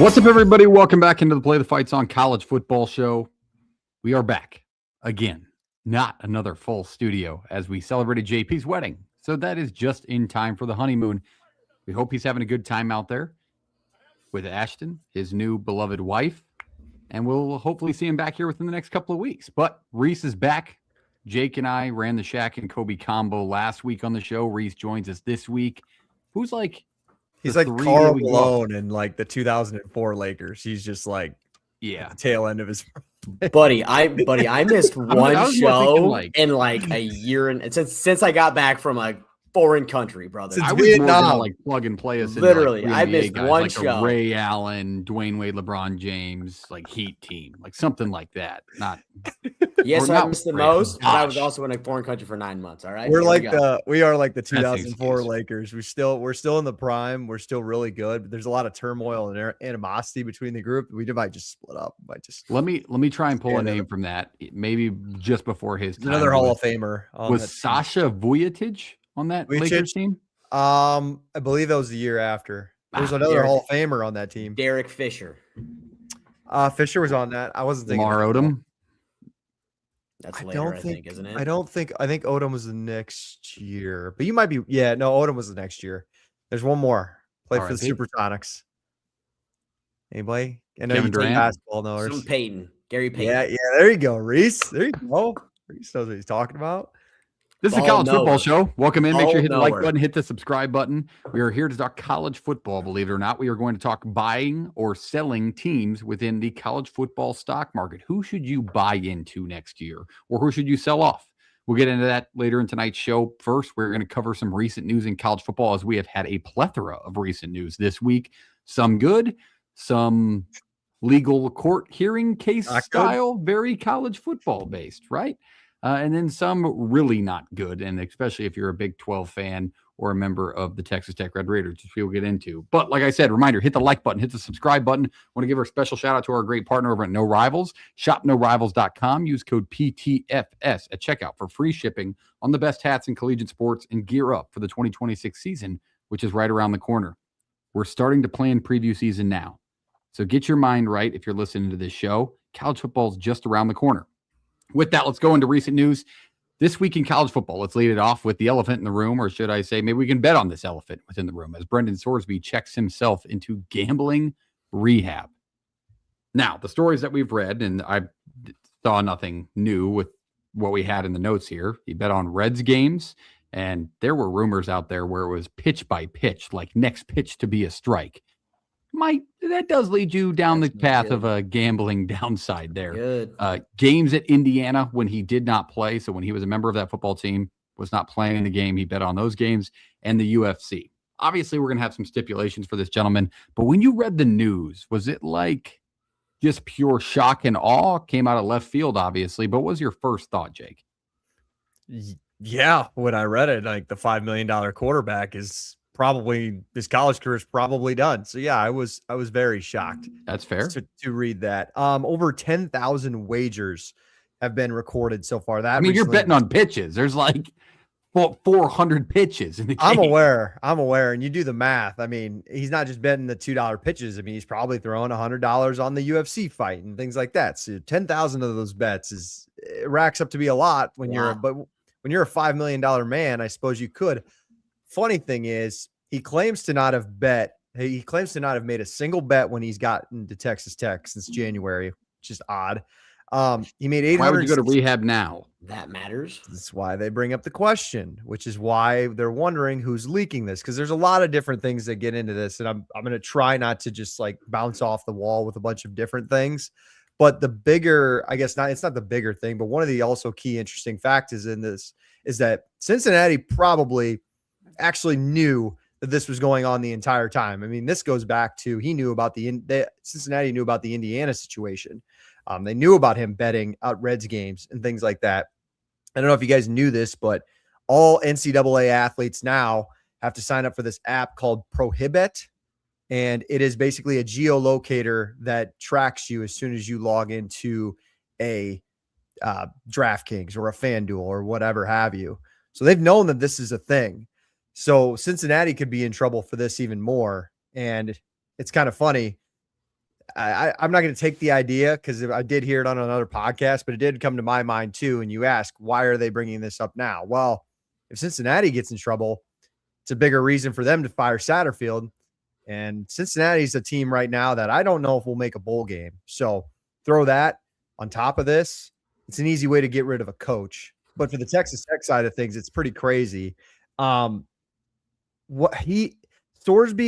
What's up, everybody? Welcome back into the Play the Fights on College Football Show. We are back again. Not another full studio as we celebrated JP's wedding. So that is just in time for the honeymoon. We hope he's having a good time out there with Ashton, his new beloved wife. And we'll hopefully see him back here within the next couple of weeks. But Reese is back. Jake and I ran the Shaq and Kobe combo last week on the show. Reese joins us this week. Who's like... He's like Karl Malone in like the 2004 Lakers. He's just like at the tail end of his buddy. I missed one show in like a year and since I got back from a foreign country, brother. I was more gonna like plug and play us. Literally, like I missed guys, one like show. Ray Allen, Dwayne Wade, LeBron James, like Heat team, like something like that. Not yes, I missed the most. But I was also in a foreign country for 9 months. All right, we are like the 2004 Lakers. We're still in the prime. We're still really good. But there's a lot of turmoil and animosity between the group. We might just split up. Let me try and pull a name from that. Maybe just before his time. Another Hall of Famer was Sasha Vujacic on that Lakers team? I believe that was the year after. There's another Hall of Famer on that team. Derek Fisher. Fisher was on that. I wasn't thinking. Lamar Odom. That's later, I think, isn't it? I think Odom was the next year. But you might be. Yeah, no, Odom was the next year. There's one more. Played for the Supersonics. Anybody? I know Kevin Durant. Basketball knowers. Some Payton. Gary Payton. Yeah, there you go, Reese. There you go. Reese knows what he's talking about. This is a college football show. Welcome in. Make sure you hit the like button, hit the subscribe button. We are here to talk college football, believe it or not. We are going to talk buying or selling teams within the college football stock market. Who should you buy into next year, or who should you sell off? We'll get into that later in tonight's show. First, we're going to cover some recent news in college football, as we have had a plethora of recent news this week. Some good, some legal court hearing case style, very college football based, right? And then some really not good, and especially if you're a Big 12 fan or a member of the Texas Tech Red Raiders, which we'll get into. But like I said, reminder, hit the like button, hit the subscribe button. I want to give a special shout out to our great partner over at No Rivals. ShopNoRivals.com. Use code PTFS at checkout for free shipping on the best hats in collegiate sports, and gear up for the 2026 season, which is right around the corner. We're starting to plan preview season now. So get your mind right if you're listening to this show. College football is just around the corner. With that, let's go into recent news. This week in college football, let's lead it off with the elephant in the room, or should I say, maybe we can bet on this elephant within the room, as Brendan Sorsby checks himself into gambling rehab. Now, the stories that we've read, and I saw nothing new with what we had in the notes here. He bet on Reds games, and there were rumors out there where it was pitch by pitch, like next pitch to be a strike. That does lead you down the path of a gambling downside there. Games at Indiana when he did not play. So when he was a member of that football team, was not playing in the game, he bet on those games, and the UFC. Obviously, we're going to have some stipulations for this gentleman. But when you read the news, was it like just pure shock and awe? Came out of left field, obviously. But what was your first thought, Jake? Yeah, when I read it, like the $5 million quarterback is probably, his college career is probably done. So yeah, I was very shocked. That's fair to read that. Over 10,000 wagers have been recorded so far. That, I mean, you're betting on pitches. There's like 400 pitches in the game. I'm aware. And you do the math. I mean, he's not just betting the $2 pitches. I mean, he's probably throwing $100 on the UFC fight and things like that. So 10,000 of those bets it racks up to be a lot when you're a $5 million man. I suppose you could. Funny thing is, he claims to not have made a single bet when he's gotten to Texas Tech since January, which is odd. He made 800. Why would you go to rehab now? That matters. That's why they bring up the question, which is why they're wondering who's leaking this, because there's a lot of different things that get into this, and I'm going to try not to just like bounce off the wall with a bunch of different things. But the bigger, it's not the bigger thing, but one of the also key interesting factors in this is that Cincinnati probably actually knew that this was going on the entire time. I mean, this goes back to Cincinnati knew about the Indiana situation. They knew about him betting out Reds games and things like that. I don't know if you guys knew this, but all NCAA athletes now have to sign up for this app called Prohibit. And it is basically a geolocator that tracks you as soon as you log into a DraftKings or a FanDuel or whatever have you. So they've known that this is a thing. So Cincinnati could be in trouble for this even more. And it's kind of funny. I'm not going to take the idea because I did hear it on another podcast, but it did come to my mind too. And you ask, why are they bringing this up now? Well, if Cincinnati gets in trouble, it's a bigger reason for them to fire Satterfield. And Cincinnati's a team right now that I don't know if we'll make a bowl game. So throw that on top of this. It's an easy way to get rid of a coach. But for the Texas Tech side of things, it's pretty crazy. Sorsby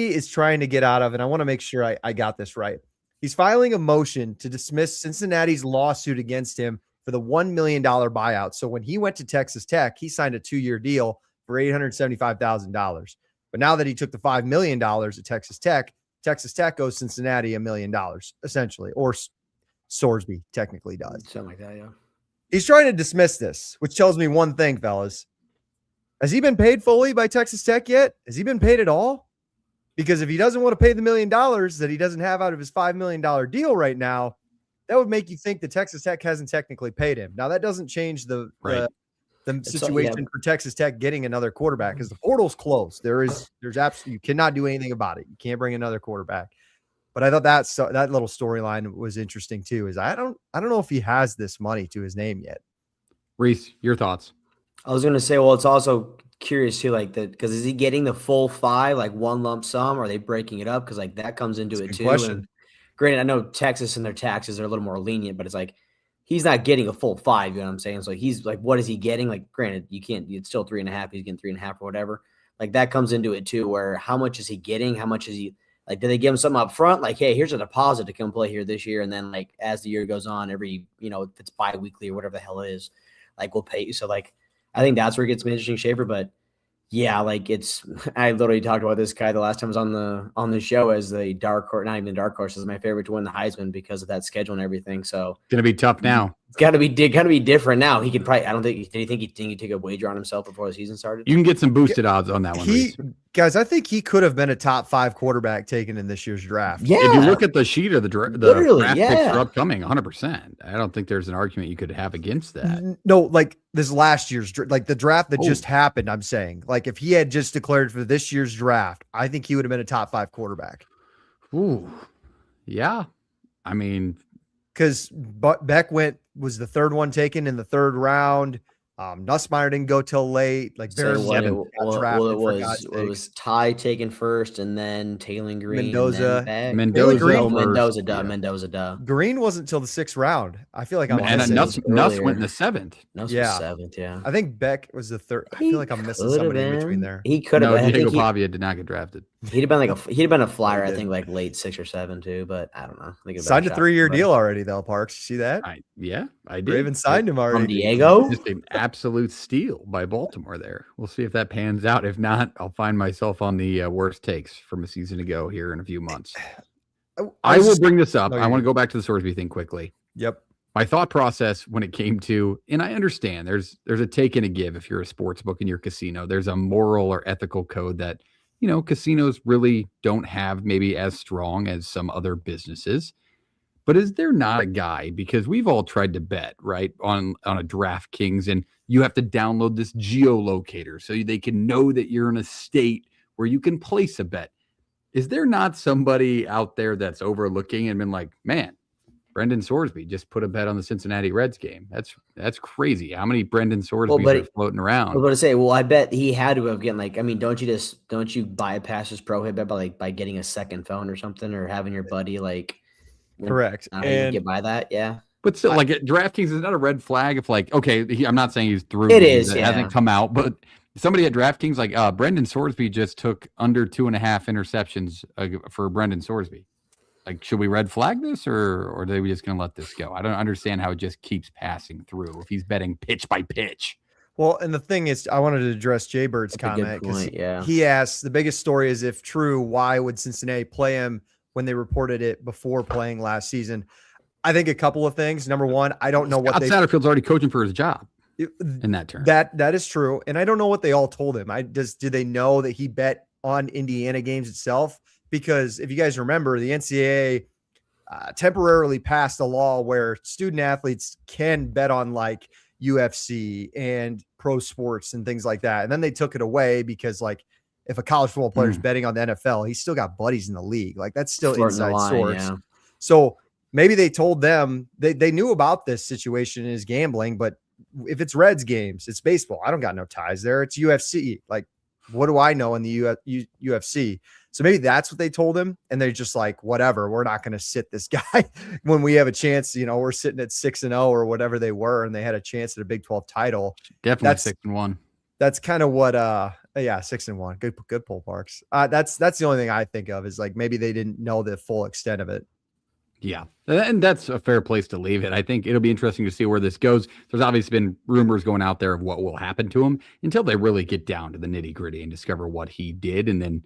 is trying to get out of, and I want to make sure I got this right. He's filing a motion to dismiss Cincinnati's lawsuit against him for the $1 million buyout. So when he went to Texas Tech, he signed a 2-year deal for $875,000. But now that he took the $5 million at Texas Tech owes Cincinnati $1 million, essentially, or Sorsby technically does. Something like that, yeah. He's trying to dismiss this, which tells me one thing, fellas. Has he been paid fully by Texas Tech yet? Has he been paid at all? Because if he doesn't want to pay the $1 million that he doesn't have out of his $5 million deal right now, that would make you think that Texas Tech hasn't technically paid him. Now, that doesn't change the situation for Texas Tech getting another quarterback because the portal's closed. There's absolutely, you cannot do anything about it. You can't bring another quarterback. But I thought that little storyline was interesting too. Is I don't know if he has this money to his name yet. Reese, your thoughts? I was going to say, well, it's also curious too, like that, because is he getting the full 5, like one lump sum, or are they breaking it up? Because like that comes into it too. And granted, I know Texas and their taxes are a little more lenient, but it's like he's not getting a full 5. You know what I'm saying? So he's like, what is he getting? Like, granted, you can't. It's still 3.5. He's getting 3.5 or whatever. Like that comes into it too. Where how much is he getting? How much is he? Like, do they give him something up front? Like, hey, here's a deposit to come play here this year, and then like as the year goes on, every if it's bi-weekly or whatever the hell it is, like we'll pay you. So like, I think that's where it gets some interesting shaper, but. Yeah, like I literally talked about this guy the last time I was on the show as the dark horse, not even the dark horse, is my favorite to win the Heisman because of that schedule and everything. So it's gonna be tough now. It's gotta be different now. He could probably. I don't think. Did you think he'd take a wager on himself before the season started? You can get some boosted odds on that one. Guys, I think he could have been a top 5 quarterback taken in this year's draft. Yeah, if you look at the sheet of the draft picks are upcoming, 100%. I don't think there's an argument you could have against that. No, like this last year's, like the draft that just happened. I'm saying, like if he had just declared for this year's draft, I think he would have been a top 5 quarterback. Ooh, yeah. I mean, because Beck was the 3rd one taken in the 3rd round. Nussmeier didn't go till late. Like it was Ty taken first, and then Taylor Green, Mendoza. Mendoza. Green wasn't till the 6th round. I feel like Nuss went in the 7th. Nuss was 7th, yeah. I think Beck was the 3rd. I feel like I'm missing somebody in between there. He could have. No, Diego Pavia did not get drafted. He'd have been a flyer, I think, like late 6 or 7 too. But I don't know. Signed a 3-year deal already, though. Parks, you see that? I did. Raven signed him already. From Diego. Just an absolute steal by Baltimore there. We'll see if that pans out. If not, I'll find myself on the worst takes from a season ago here in a few months. I will bring this up. I want to go back to the Sorsby thing quickly. Yep. My thought process when it came to, and I understand there's a take and a give if you're a sports book in your casino. There's a moral or ethical code that, casinos really don't have maybe as strong as some other businesses. But is there not a guy, because we've all tried to bet, right, on a DraftKings, and you have to download this geolocator so they can know that you're in a state where you can place a bet. Is there not somebody out there that's overlooking and been like, man, Brendan Sorsby just put a bet on the Cincinnati Reds game? That's crazy. How many Brendan Sorsbys are floating around? I was going to say, I bet he had to have gotten don't you bypass his prohibit by getting a second phone or something, or having your buddy correct. And get by that, yeah. But still, like at DraftKings, is that a red flag? If I'm not saying he's through. It is. It hasn't come out, but somebody at DraftKings Brendan Sorsby just took under 2.5 interceptions for Brendan Sorsby. Like, should we red flag this, or are we just going to let this go? I don't understand how it just keeps passing through if he's betting pitch by pitch. Well, and the thing is, I wanted to address Jay Bird's comment because he asked, the biggest story is, if true, why would Cincinnati play him when they reported it before playing last season? I think a couple of things. Number one, I don't know what Satterfield's already coaching for his job in that term. That is true. And I don't know what they all told him. Do they know that he bet on Indiana games itself? Because if you guys remember, the NCAA temporarily passed a law where student athletes can bet on like UFC and pro sports and things like that. And then they took it away because if a college football player is betting on the NFL, he's still got buddies in the league. Like that's still inside source. Yeah. So maybe they told them they knew about this situation is gambling, but if it's Reds games, it's baseball. I don't got no ties there. It's UFC. Like, what do I know in the UFC? So maybe that's what they told him. And they're just like, whatever, we're not going to sit this guy when we have a chance. We're sitting at 6-0 or whatever they were, and they had a chance at a Big 12 title. Definitely 6-1. That's kind of what, 6-1. Good pull, Parks. That's the only thing I think of is like, maybe they didn't know the full extent of it. Yeah, and that's a fair place to leave it. I think it'll be interesting to see where this goes. There's obviously been rumors going out there of what will happen to him until they really get down to the nitty gritty and discover what he did, and then,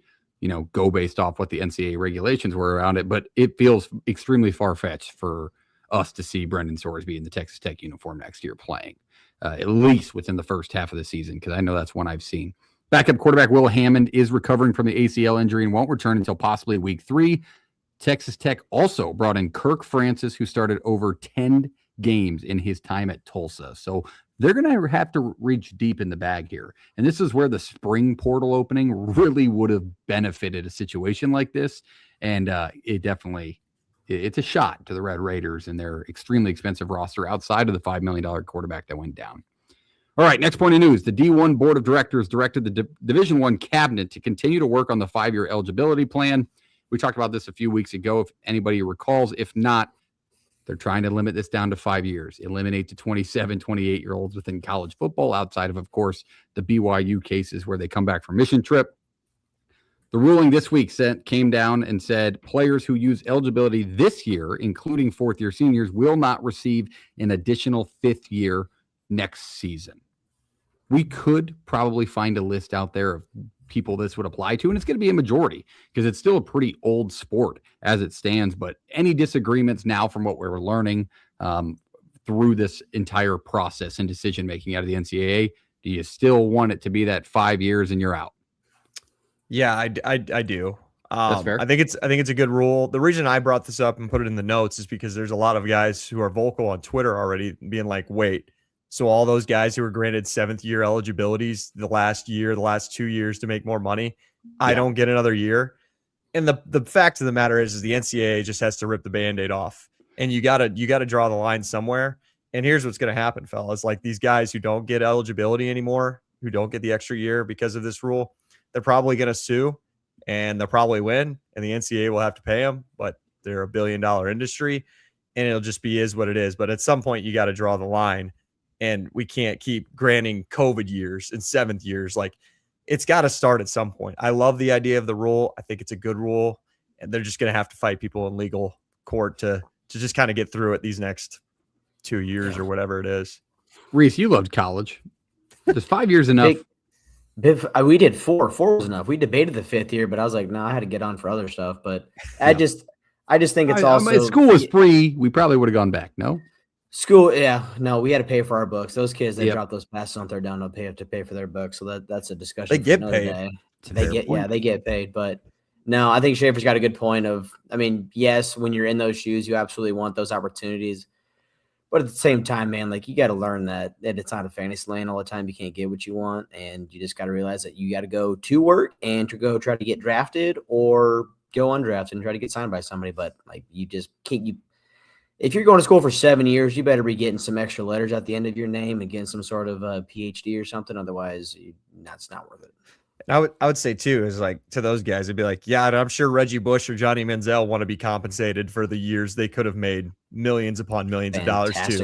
go based off what the NCAA regulations were around it. But it feels extremely far-fetched for us to see Brendan Sorsby in the Texas Tech uniform next year playing, at least within the first half of the season, because I know that's one I've seen. Backup quarterback Will Hammond is recovering from the ACL injury and won't return until possibly week 3. Texas Tech also brought in Kirk Francis, who started over 10 games in his time at Tulsa. So they're going to have to reach deep in the bag here. And this is where the spring portal opening really would have benefited a situation like this. And it's a shot to the Red Raiders and their extremely expensive roster outside of the $5 million quarterback that went down. All right, next point of news. The D1 Board of Directors directed the Division I Cabinet to continue to work on the 5-year eligibility plan. We talked about this a few weeks ago, if anybody recalls. If not, they're trying to limit this down to 5 years, eliminate the 27, 28-year-olds within college football, outside of course, the BYU cases where they come back from mission trip. The ruling this week came down and said players who use eligibility this year, including fourth-year seniors, will not receive an additional 5th year next season. We could probably find a list out there of people this would apply to, and it's going to be a majority because it's still a pretty old sport as it stands. But any disagreements now from what we're learning through this entire process and decision making out of the NCAA, do you still want it to be that 5 years and you're out? Yeah, I do. That's fair. I think it's a good rule. The reason I brought this up and put it in the notes is because there's a lot of guys who are vocal on Twitter already being like, wait, so all those guys who were granted 7th year eligibilities the last 2 years to make more money, I don't get another year. And the fact of the matter is the NCAA just has to rip the Band-Aid off, and you gotta draw the line somewhere. And here's what's going to happen, fellas. Like, these guys who don't get eligibility anymore, who don't get the extra year because of this rule, they're probably going to sue, and they'll probably win, and the NCAA will have to pay them, but they're $1 billion industry, and it'll just be is what it is. But at some point you got to draw the line. And we can't keep granting COVID years and 7th years. Like, it's got to start at some point. I love the idea of the rule. I think it's a good rule. And they're just going to have to fight people in legal court to just kind of get through it these next 2 years or whatever it is. Reese, you loved college. Is 5 years enough? We did 4. 4 was enough. We debated the 5th year, but I was like, no, I had to get on for other stuff. But I just think it's also. School was free. We probably would have gone back. No? School, yeah, no, we had to pay for our books. Those kids, they drop those passes on third down, have to pay for their books. So that's a discussion. They get paid. They get paid. But no, I think Schaefer's got a good point of, yes, when you're in those shoes, you absolutely want those opportunities. But at the same time, man, like, you got to learn that it's not a fantasy land all the time. You can't get what you want, and you just got to realize that you got to go to work and to go try to get drafted or go undrafted and try to get signed by somebody. But like, you just can't. If you're going to school for 7 years, you better be getting some extra letters at the end of your name and getting some sort of PhD or something. Otherwise, that's not worth it. And I would say too, is like, to those guys, it'd be like, yeah, I'm sure Reggie Bush or Johnny Manziel want to be compensated for the years they could have made millions upon millions of dollars too.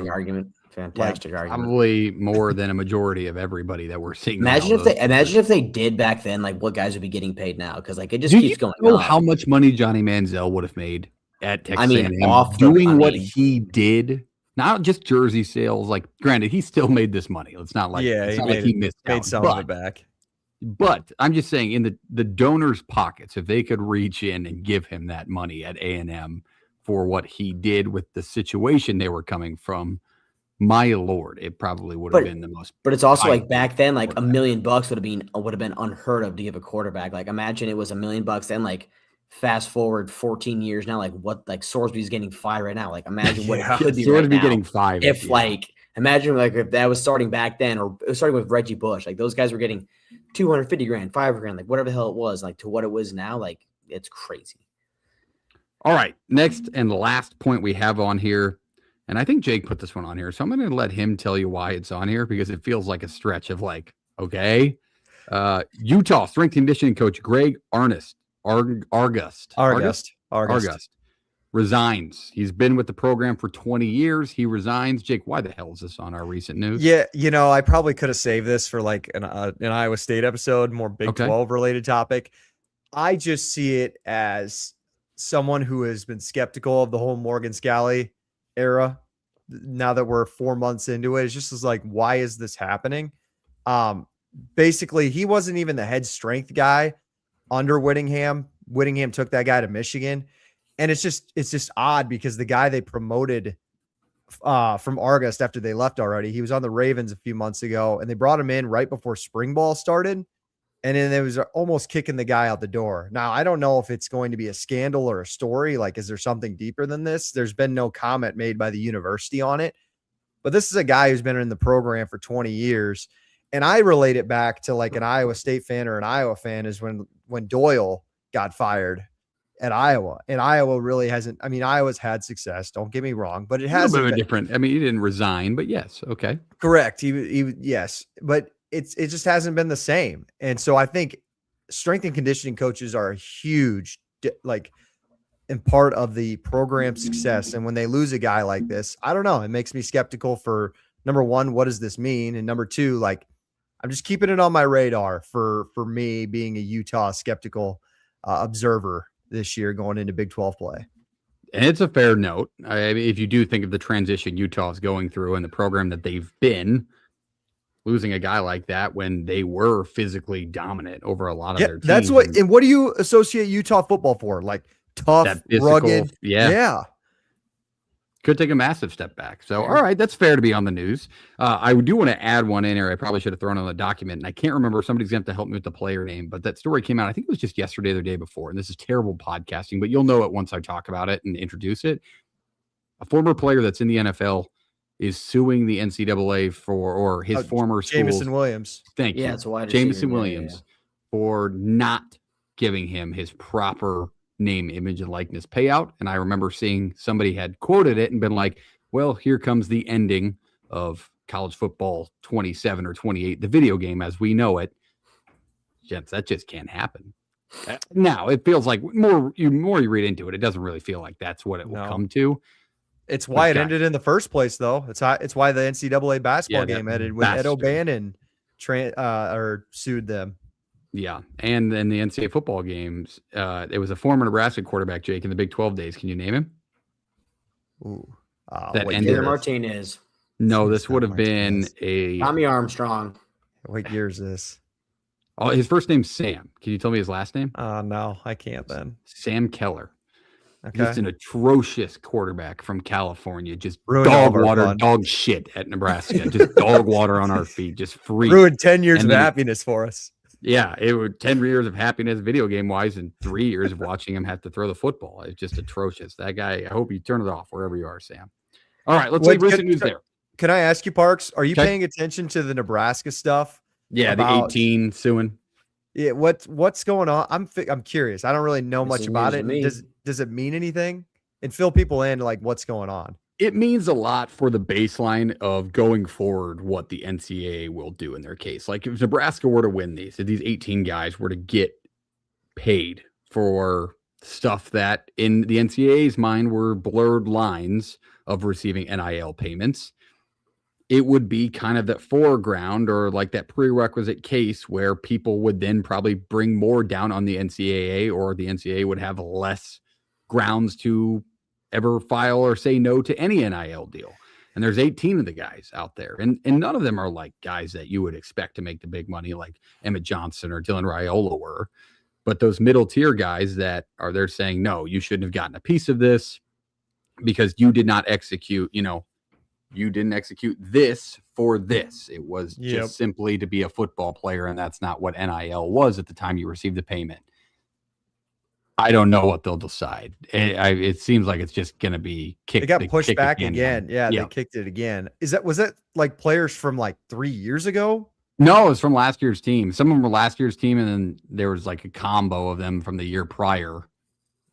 Fantastic argument. Probably more than a majority of everybody that we're seeing. Imagine if they did back then, like, what guys would be getting paid now, because like it just keeps going. Do you know how much money Johnny Manziel would have made at Texas A&M doing what he did? Not just jersey sales. Like, granted, he still made this money. It's not like he missed some of it back. But I'm just saying, in the donors' pockets, if they could reach in and give him that money at A&M for what he did with the situation they were coming from, my Lord, it probably would have been the most. But it's also like back then, like $1 million would have been unheard of to give a quarterback. Like, imagine it was $1 million then. Like, fast forward 14 years now, like what, like Sorsby's getting 5 right now. Like, imagine what it could be. Sorsby getting 5. Imagine like if that was starting back then, or starting with Reggie Bush. Like, those guys were getting $250,000, $500,000, like whatever the hell it was. Like, to what it was now, like, it's crazy. All right. Next and last point we have on here, and I think Jake put this one on here, so I'm going to let him tell you why it's on here because it feels like a stretch of like, okay. Utah strength and conditioning coach Greg Argust resigns. He's been with the program for 20 years. He resigns. Jake, why the hell is this on our recent news? Yeah, I probably could have saved this for like an Iowa State episode, more Big 12 related topic. I just see it as someone who has been skeptical of the whole Morgan Scalley era. Now that we're 4 months into it, it's just like, why is this happening? Basically, he wasn't even the head strength guy under Whittingham. Whittingham took that guy to Michigan. And it's just odd because the guy they promoted from August after they left already, he was on the Ravens a few months ago, and they brought him in right before spring ball started. And then it was almost kicking the guy out the door. Now, I don't know if it's going to be a scandal or a story. Like, is there something deeper than this? There's been no comment made by the university on it. But this is a guy who's been in the program for 20 years. And I relate it back to like an Iowa State fan or an Iowa fan is when Doyle got fired at Iowa. And Iowa really hasn't. I mean, Iowa's had success. Don't get me wrong, but it has a little bit different. I mean, he didn't resign, but yes. Okay. Correct. He yes. But it just hasn't been the same. And so I think strength and conditioning coaches are a huge, like, and part of the program success. And when they lose a guy like this, I don't know. It makes me skeptical for number one, what does this mean? And number two, like, I'm just keeping it on my radar for me being a Utah skeptical observer this year going into Big 12 play. And it's a fair note. I mean, if you do think of the transition Utah is going through and the program that they've been, losing a guy like that when they were physically dominant over a lot of their teams. That's what. And what do you associate Utah football for? Like tough, rugged. Yeah. Could take a massive step back. So, all right, that's fair to be on the news. I do want to add one in here. I probably should have thrown on the document, and I can't remember. Somebody's going to have to help me with the player name, but that story came out, I think it was just yesterday or the day before, and this is terrible podcasting, but you'll know it once I talk about it and introduce it. A former player that's in the NFL is suing the NCAA or his former school. Jameson Williams. Thank you. It's Jameson Williams for not giving him his proper name, image, and likeness payout. And I remember seeing somebody had quoted it and been like, well, here comes the ending of college football 27 or 28, the video game as we know it. Gents, that just can't happen. Now, it feels like more you read into it, it doesn't really feel like that's what it will come to. It's why it ended in the first place, though. It's why the NCAA basketball game ended when Ed O'Bannon sued them. Yeah, and then the NCAA football games, it was a former Nebraska quarterback, Jake, in the Big 12 days. Can you name him? Ooh, Taylor Martinez. No, this would have been Tommy Armstrong. What year is this? Oh, his first name's Sam. Can you tell me his last name? No, I can't then. Sam Keller. Okay. Just an atrocious quarterback from California. Just ruined dog water, dog shit at Nebraska. Just dog water on our feet. Just free. Ruined 10 years of happiness for us. Yeah, it was 10 years of happiness video game wise and 3 years of watching him have to throw the football. It's just atrocious. That guy, I hope you turn it off wherever you are, Sam. All right, let's leave recent news there. Can I ask you, Parks, are you paying attention to the Nebraska stuff? Yeah, the 18 suing. Yeah, what's going on? I'm curious. I don't really know much about it. Does it mean anything? And fill people in like what's going on. It means a lot for the baseline of going forward what the NCAA will do in their case. Like if Nebraska were to win these 18 guys were to get paid for stuff that in the NCAA's mind were blurred lines of receiving NIL payments, it would be kind of that foreground or like that prerequisite case where people would then probably bring more down on the NCAA, or the NCAA would have less grounds to ever file or say no to any NIL deal. And there's 18 of the guys out there. And none of them are like guys that you would expect to make the big money like Emmett Johnson or Dylan Raiola were. But those middle tier guys that are there saying, no, you shouldn't have gotten a piece of this because you did not execute, you didn't execute this for this. It was just simply to be a football player. And that's not what NIL was at the time you received the payment. I don't know what they'll decide. It seems like it's just going to be kicked. It got pushed back again. Yeah, they kicked it again. Was that like players from like 3 years ago? No, it was from last year's team. Some of them were last year's team, and then there was like a combo of them from the year prior.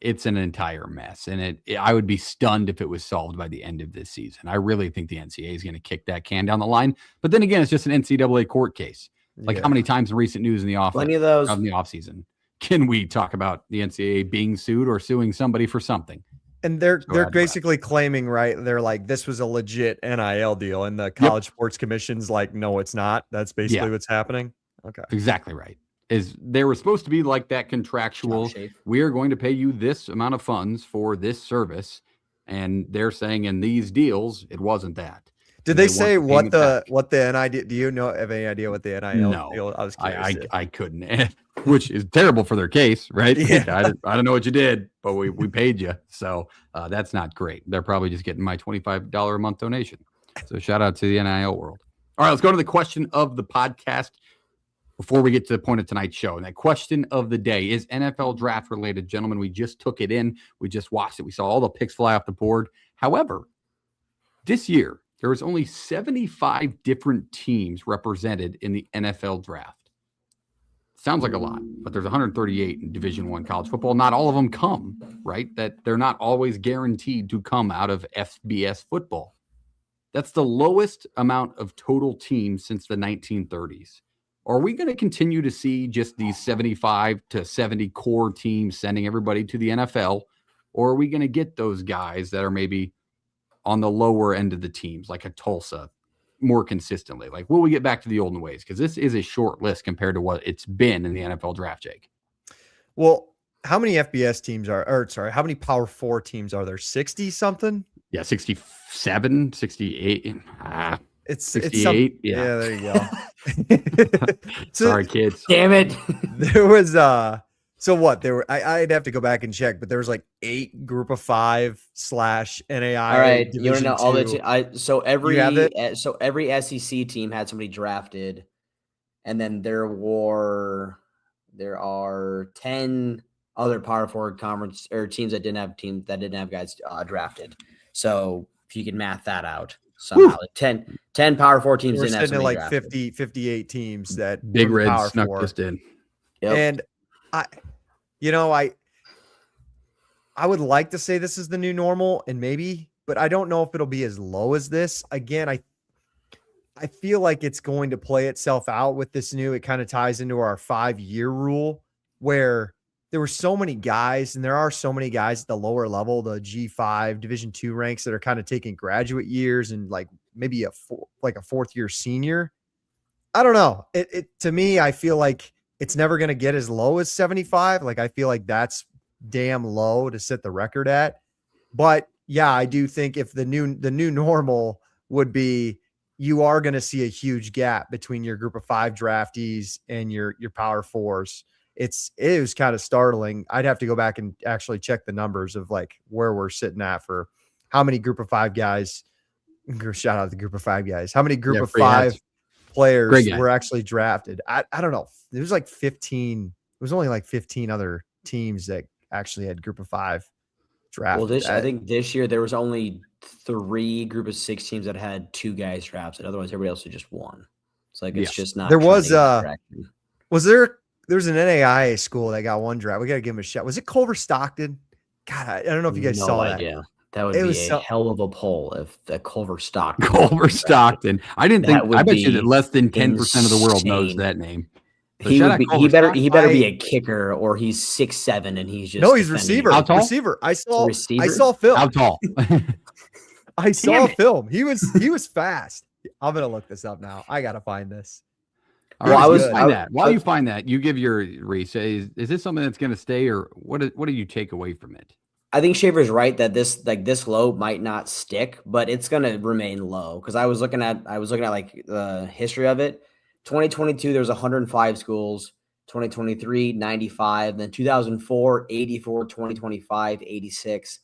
it's an entire mess. And I would be stunned if it was solved by the end of this season. I really think the NCAA is going to kick that can down the line. But then again, it's just an NCAA court case. Like how many times in recent news in the offseason can we talk about the NCAA being sued or suing somebody for something? And they're basically claiming, right? They're like, this was a legit NIL deal. And the College Sports Commission's like, no, it's not. That's basically what's happening. Okay. Exactly right. Is they were supposed to be like that contractual, we are going to pay you this amount of funds for this service. And they're saying in these deals, it wasn't that. Did they say what the NIL? Do you have any idea what the NIL deal? I was curious. I couldn't, which is terrible for their case, right? Yeah. I don't know what you did, but we paid you. So that's not great. They're probably just getting my $25 a month donation. So shout out to the NIL world. All right, let's go to the question of the podcast before we get to the point of tonight's show. And that question of the day is NFL draft related. Gentlemen, we just took it in. We just watched it. We saw all the picks fly off the board. However, this year, there was only 75 different teams represented in the NFL draft. Sounds like a lot, but there's 138 in Division I college football. Not all of them come, right? That they're not always guaranteed to come out of FBS football. That's the lowest amount of total teams since the 1930s. Are we going to continue to see just these 75 to 70 core teams sending everybody to the NFL? Or are we going to get those guys that are maybe on the lower end of the teams, like a Tulsa, more consistently? Like, will we get back to the olden ways? Because this is a short list compared to what it's been in the NFL draft, Jake. Well, how many FBS teams how many Power 4 teams are there? 60 something? Yeah, 67, 68. It's 68. Yeah, there you go. Sorry, kids. Damn it. There was so what? There were I'd have to go back and check, but there was like 8 Group of 5 / NAI. All right, Division you want to know all the so every SEC team had somebody drafted, and then there are 10 other Power 4 conference or teams that didn't have guys drafted. So if you can math that out somehow, like 10 Power 4 teams we're didn't have sitting at like drafted. 58 teams that Big Red Power snuck 4. just in. Yep. And I would like to say this is the new normal, and maybe, but I don't know if it'll be as low as this. Again, I feel like it's going to play itself out with this new. It kind of ties into our 5-year rule, where there were so many guys, and there are so many guys at the lower level, the G5 Division II ranks, that are kind of taking graduate years and like maybe a 4th year senior. I don't know. It to me, I feel like it's never going to get as low as 75. Like, I feel like that's damn low to set the record at. But yeah, I do think if the new normal would be, you are going to see a huge gap between your Group of 5 draftees and your Power 4s. It was kind of startling. I'd have to go back and actually check the numbers of like where we're sitting at for how many Group of 5 guys. Shout out the Group of 5 guys. How many Group of 5 players were actually drafted? I don't know. There was like 15. It was only like 15 other teams that actually had Group of 5 drafted. Well, I think this year there was only 3 Group of 6 teams that had 2 guys drafted. Otherwise, everybody else had just 1. It's like it's just not. There was there's an NAIA school that got 1 draft. We got to give him a shot. Was it Culver Stockton? God, I don't know if you guys saw that. That would be a hell of a poll if the Culver Stockton. I didn't think. I bet you that less than 10% of the world knows that name. So he better be a kicker, or he's 6'7" and he's just he's receiver. How tall? Receiver. I saw film. How tall? I saw film. He was fast. I'm gonna look this up now. I gotta find this. While you find that, you give your Reese. Is this something that's going to stay, or what do you take away from it? I think Schaefer's right that this low might not stick, but it's going to remain low. Because I was looking at like the history of it. 2022 there was 105 schools. 2023 95. Then 2004 84. 2025 86.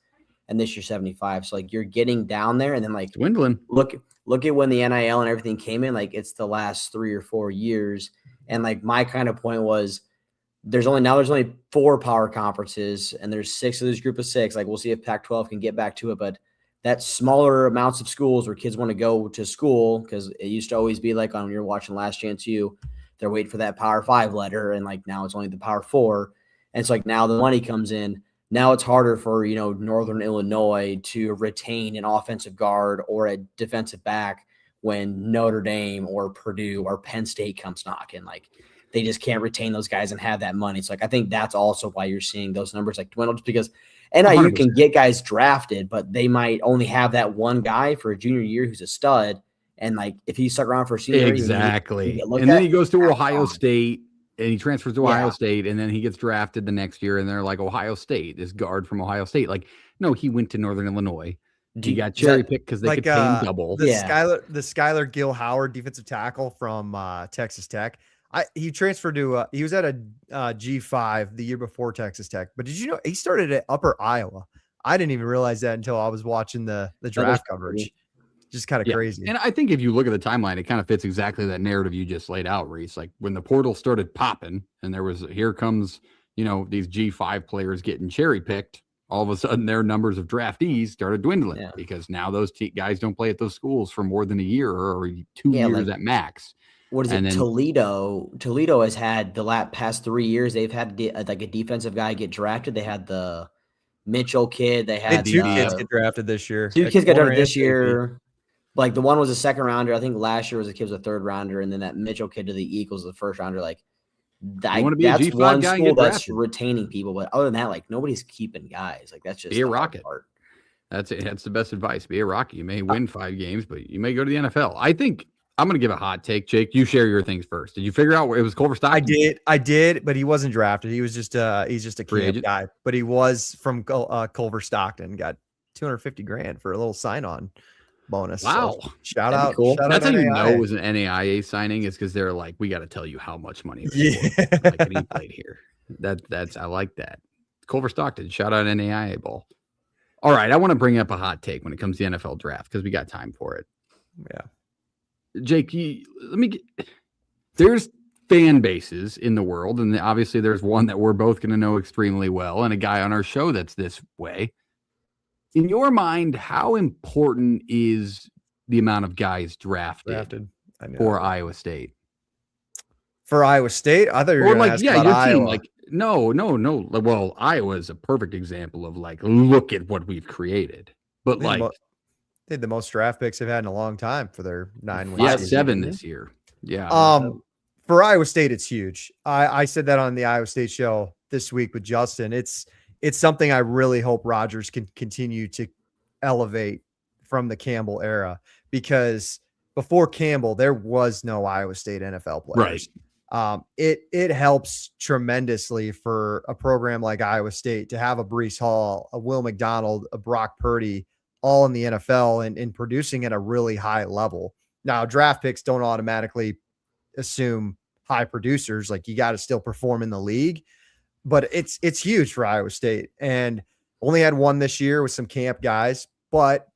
And this year 75. So like you're getting down there, and then like dwindling. Look at when the NIL and everything came in, like it's the last 3 or 4 years. And like my kind of point was there's only 4 power conferences, and there's 6 of this Group of 6. Like we'll see if Pac-12 can get back to it, but that smaller amounts of schools where kids want to go to school, because it used to always be like when you're watching Last Chance U, they're waiting for that Power 5 letter, and like now it's only the Power 4. And it's like now the money comes in. Now it's harder for, Northern Illinois to retain an offensive guard or a defensive back when Notre Dame or Purdue or Penn State comes knocking. Like, they just can't retain those guys and have that money. So, like, I think that's also why you're seeing those numbers like dwindle, just because NIU 100%. Can get guys drafted, but they might only have that one guy for a junior year who's a stud. And, like, if he's stuck around for a senior year, exactly. And then he goes to Ohio State. And he transfers to Ohio State, and then he gets drafted the next year, and they're like, Ohio State, this guard from Ohio State. Like, no, he went to Northern Illinois. He got cherry picked because they could pay him double. The Skylar Gill Howard, defensive tackle from Texas Tech. He transferred to he was at a G5 the year before Texas Tech. But did you know he started at Upper Iowa? I didn't even realize that until I was watching the draft coverage. Just kind of crazy. And I think if you look at the timeline, it kind of fits exactly that narrative you just laid out, Reese. Like, when the portal started popping and here comes, these G5 players getting cherry picked, all of a sudden their numbers of draftees started dwindling because now those guys don't play at those schools for more than a year or 2 years at max. What is it? Toledo has had the past 3 years. They've had like a defensive guy get drafted. They had the Mitchell kid. They had two kids get drafted this year. Two kids got drafted this year. Like, the one was a second rounder. I think last year was a kid was a third rounder, and then that Mitchell kid to the Eagles was the first rounder. Like, that's one school that's retaining people, but other than that, like, nobody's keeping guys. Like, that's just be a rocket. That's it. That's the best advice. Be a rocket. You may win 5 games, but you may go to the NFL. I think I'm going to give a hot take, Jake. You share your things first. Did you figure out where it was Culver Stockton? I did, but he wasn't drafted. He was just he's just a camp guy, but he was from Culver Stockton. Got $250,000 for a little sign-on bonus. Wow. So shout out. Cool. Shout That's out how NAIA. you know it was an NAIA signing, is because they're like, we got to tell you how much money he played here. That's I like that. Culver Stockton, shout out NAIA ball. All right, I want to bring up a hot take when it comes to the NFL draft because we got time for it. Yeah. Jake, there's fan bases in the world, and obviously there's one that we're both going to know extremely well, and a guy on our show that's this way. In your mind, how important is the amount of guys drafted for Iowa State? For Iowa State? I thought you were going to ask about Iowa. Team. Like, no. Well, Iowa is a perfect example of, like, look at what we've created. But, they had the most draft picks they've had in a long time for their 9 wins. Yeah, 7 this year. Yeah. For Iowa State, it's huge. I said that on the Iowa State show this week with Justin. It's something I really hope Rodgers can continue to elevate from the Campbell era, because before Campbell, there was no Iowa State NFL players. Right. It helps tremendously for a program like Iowa State to have a Breece Hall, a Will McDonald, a Brock Purdy, all in the NFL and producing at a really high level. Now, draft picks don't automatically assume high producers. Like, you got to still perform in the league. But it's huge for Iowa State, and only had one this year with some camp guys. But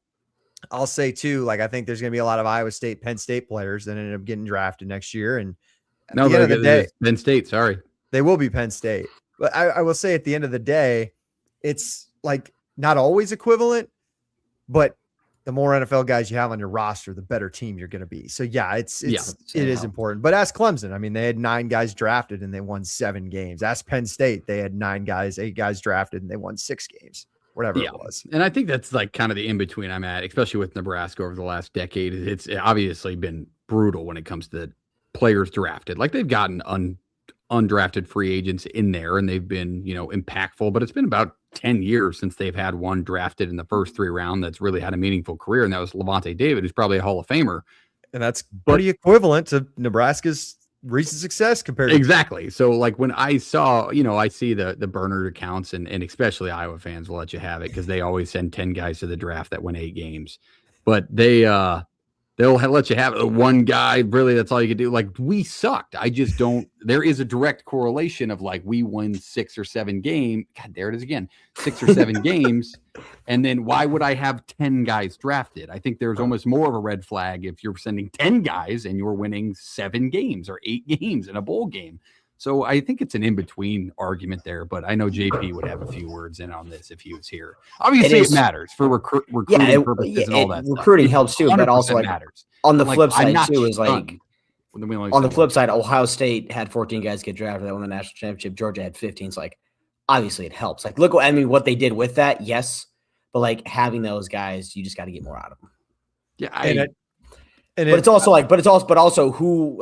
I'll say too, like, I think there's going to be a lot of Iowa State, Penn State players that ended up getting drafted next year. And at the end of the day, Penn State, sorry, they will be Penn State. But I will say at the end of the day, it's like not always equivalent, but the more NFL guys you have on your roster, the better team you're going to be. So yeah, it is important. But ask Clemson. I mean, they had 9 guys drafted and they won 7 games. Ask Penn State. They had 8 guys drafted and they won 6 games, whatever it was. And I think that's like kind of the in-between I'm at, especially with Nebraska over the last decade. It's obviously been brutal when it comes to the players drafted. Like, they've gotten undrafted free agents in there and they've been, impactful, but it's been about 10 years since they've had one drafted in the first 3 rounds that's really had a meaningful career. And that was Levante David, who's probably a Hall of Famer. And that's pretty equivalent to Nebraska's recent success compared exactly. So, like, when I saw, I see the burner accounts and especially Iowa fans will let you have it because they always send 10 guys to the draft that win 8 games, but they'll let you have one guy. Really, that's all you can do. Like, we sucked. I just don't. There is a direct correlation of, like, we win 6 or 7 games. God, there it is again. 6 or 7 games. And then why would I have 10 guys drafted? I think there's almost more of a red flag if you're sending 10 guys and you're winning 7 games or 8 games in a bowl game. So I think it's an in-between argument there, but I know JP would have a few words in on this if he was here. Obviously, it matters for recruiting purposes and all that stuff. Recruiting helps too, but also, like, matters. On the flip side too is, like, on the flip side, Ohio State had 14 guys get drafted that won the national championship. Georgia had 15. It's like, obviously it helps. Like, look, what they did with that, yes, but like having those guys, you just got to get more out of them. Yeah, but also who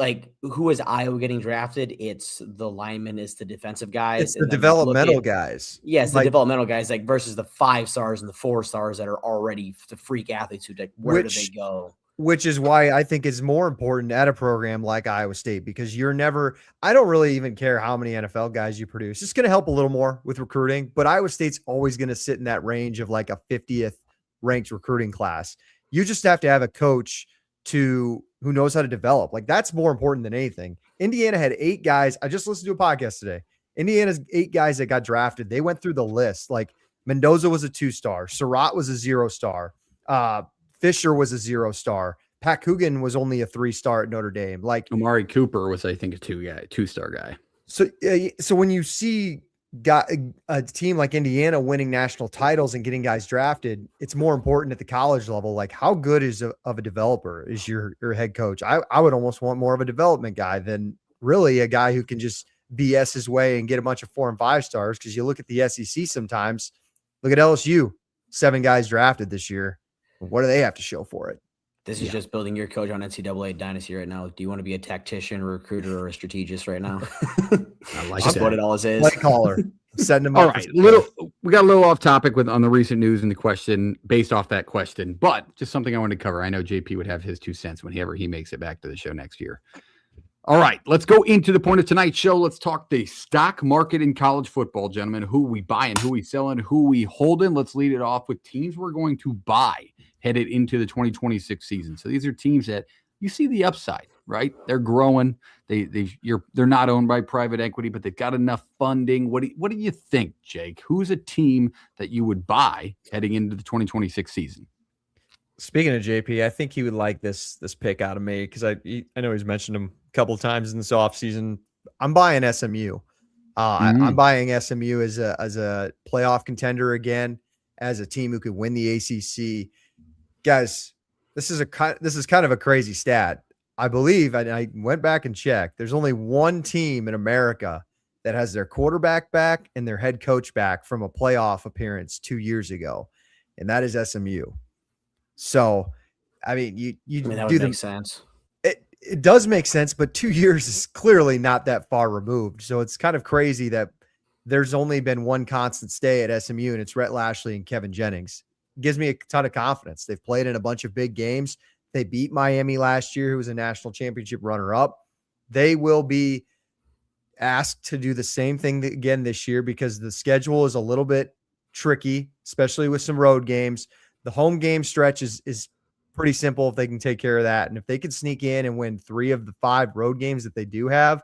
is Iowa getting drafted? It's the linemen, it's the defensive guys, it's the developmental guys. Yes, the developmental guys, like versus the 5 stars and the 4 stars that are already the freak athletes who like where do they go? Which is why I think it's more important at a program like Iowa State, because I don't really even care how many NFL guys you produce. It's going to help a little more with recruiting, but Iowa State's always going to sit in that range of like a 50th ranked recruiting class. You just have to have a coach who knows how to develop. Like, that's more important than anything. Indiana had 8 guys. I just listened to a podcast today. Indiana's 8 guys that got drafted. They went through the list. Like, Mendoza was a 2-star. Surratt was a 0-star. Fisher was a 0-star. Pat Coogan was only a 3-star at Notre Dame. Like, Amari Cooper was, I think, a 2-star guy. So when you see a team like Indiana winning national titles and getting guys drafted, it's more important at the college level. Like, how good of a developer is your head coach? I would almost want more of a development guy than really a guy who can just BS his way and get a bunch of 4 and 5 stars. Because you look at the SEC sometimes. Look at LSU, 7 guys drafted this year. What do they have to show for it? This is just building your coach on NCAA Dynasty right now. Do you want to be a tactician, recruiter, or a strategist right now? I like that's what it all is. Play caller. Setting them all up. Right. We got a little off topic on the recent news and the question based off that question, but just something I wanted to cover. I know JP would have his 2 cents whenever he makes it back to the show next year. All right, let's go into the point of tonight's show. Let's talk the stock market in college football, gentlemen. Who we buying, who we selling, who we holding. Let's lead it off with teams we're going to buy headed into the 2026 season. So these are teams that you see the upside, right? They're growing. They're not owned by private equity, but they've got enough funding. What do you think, Jake? Who's a team that you would buy heading into the 2026 season? Speaking of JP, I think he would like this pick out of me, because I know he's mentioned him a couple of times in this offseason. I'm buying SMU. I'm buying SMU as a playoff contender again, as a team who could win the ACC. Guys, this is kind of a crazy stat. I believe, I went back and checked, there's only one team in America that has their quarterback back and their head coach back from a playoff appearance 2 years ago, and that is SMU. So, I mean, that would make sense. It does make sense, but 2 years is clearly not that far removed. So it's kind of crazy that there's only been one constant stay at SMU, and it's Rhett Lashley and Kevin Jennings. It gives me a ton of confidence. They've played in a bunch of big games. They beat Miami last year, who was a national championship runner-up. They will be asked to do the same thing again this year, because the schedule is a little bit tricky, especially with some road games. The home game stretch is pretty simple if they can take care of that. And if they can sneak in and win 3 of the 5 road games that they do have,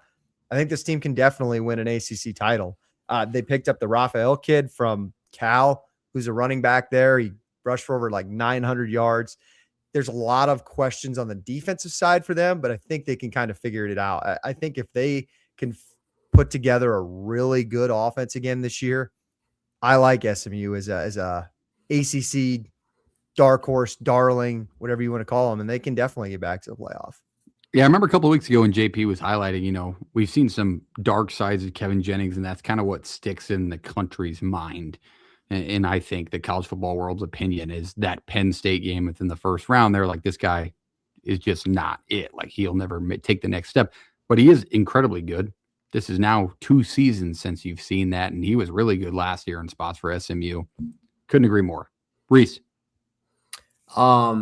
I think this team can definitely win an ACC title. They picked up the Raphael kid from Cal, who's a running back there. He rushed for over like 900 yards. There's a lot of questions on the defensive side for them, but I think they can kind of figure it out. I think if they can put together a really good offense again this year, I like SMU as a ACC dark horse, darling, whatever you want to call them, and they can definitely get back to the playoff. Yeah, I remember a couple of weeks ago when JP was highlighting, we've seen some dark sides of Kevin Jennings, and that's kind of what sticks in the country's mind. And I think the college football world's opinion is that Penn State game within the first round. They're like, this guy is just not it. Like, he'll never take the next step. But he is incredibly good. This is now 2 seasons since you've seen that, and he was really good last year in spots for SMU. Couldn't agree more. Reese. I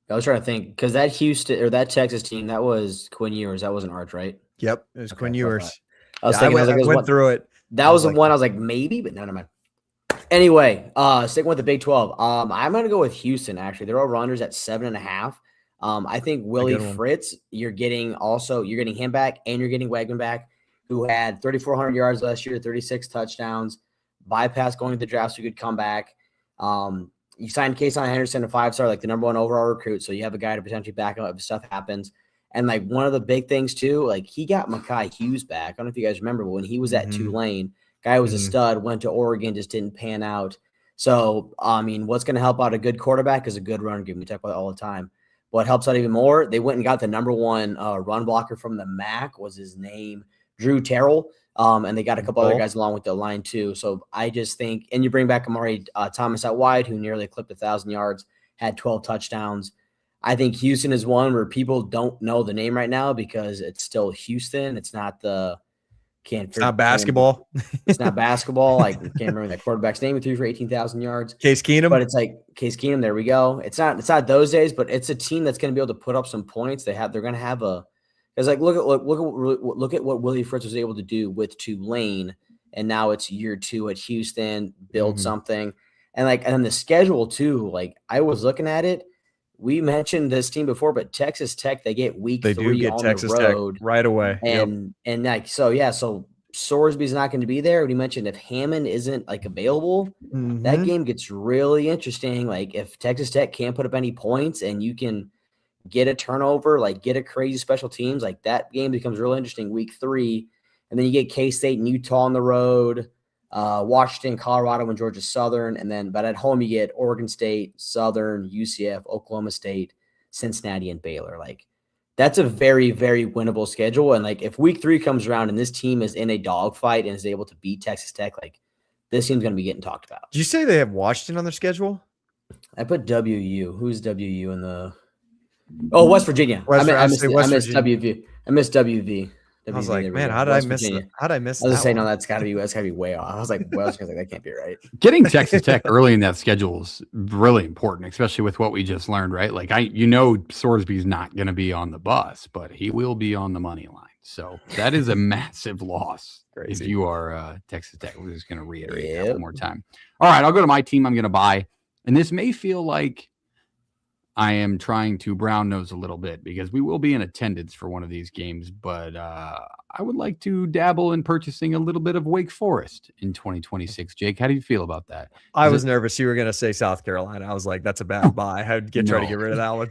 was trying to think, because that Houston or that Texas team, that was Quinn Ewers. That wasn't Arch, right? Yep, it was Quinn Ewers. I was thinking, I went through it. That was the one I was like, maybe, but no, never mind. Anyway, sticking with the Big 12. I'm going to go with Houston, actually. They're over-unders at 7.5. I think Willie Fritz, you're getting him back, and you're getting Wegman back, who had 3,400 yards last year, 36 touchdowns, bypass going to the draft, so he could come back. You signed Kason Henderson, a 5-star, like the number 1 overall recruit, so you have a guy to potentially back him up if stuff happens. And like one of the big things too, like he got Mekhi Hughes back. I don't know if you guys remember, but when he was at Tulane, guy was a stud, went to Oregon, just didn't pan out. So, I mean, what's going to help out a good quarterback is a good run game. We talk about it all the time. What helps out even more, they went and got the number 1 run blocker from the MAC, was his name, Drew Terrell. And they got a couple other guys along with the line too. So I just think, and you bring back Amari Thomas out wide, who nearly clipped 1,000 yards, had 12 touchdowns. I think Houston is one where people don't know the name right now because it's still Houston. It's not it's not basketball. It's not basketball. Like, can't remember that quarterback's name. He threw for 18,000 yards. Case Keenum. But it's like Case Keenum. There we go. It's not those days, but it's a team that's going to be able to put up some points. They're going to have because like look at what Willie Fritz was able to do with Tulane, and now it's year 2 at Houston. Build something, and then the schedule too. Like, I was looking at it. We mentioned this team before, but Texas Tech, they get week 3 on Texas the road Tech right away. And like, so Sorsby's not going to be there. We mentioned if Hammond isn't like available, that game gets really interesting. Like, if Texas Tech can't put up any points and you can get a turnover, like get a crazy special teams, like that game becomes really interesting week 3. And then you get K-State and Utah on the road. Washington, Colorado, and Georgia Southern, but at home you get Oregon State, Southern, UCF, Oklahoma State, Cincinnati, and Baylor. Like, that's a very, very winnable schedule. And like, if week 3 comes around and this team is in a dogfight and is able to beat Texas Tech, like, this team's going to be getting talked about. Did you say they have Washington on their schedule? I put WU. Who's WU in the? Oh, West Virginia. I missed WV. I missed WV. I was like, man, how did I miss that? How did I miss that? I was saying, no, that's gotta be way off. I was like, well, that can't be right. Getting Texas Tech early in that schedule is really important, especially with what we just learned, right? Like, Sorsby's not going to be on the bus, but he will be on the money line. So that is a massive loss. Crazy. If you are Texas Tech. We're just going to reiterate that one more time. All right, I'll go to my team I'm going to buy. And this may feel like I am trying to brown nose a little bit because we will be in attendance for one of these games, but I would like to dabble in purchasing a little bit of Wake Forest in 2026. Jake, how do you feel about that? I was nervous you were going to say South Carolina. I was like, that's a bad buy. I'd try to get rid of that one.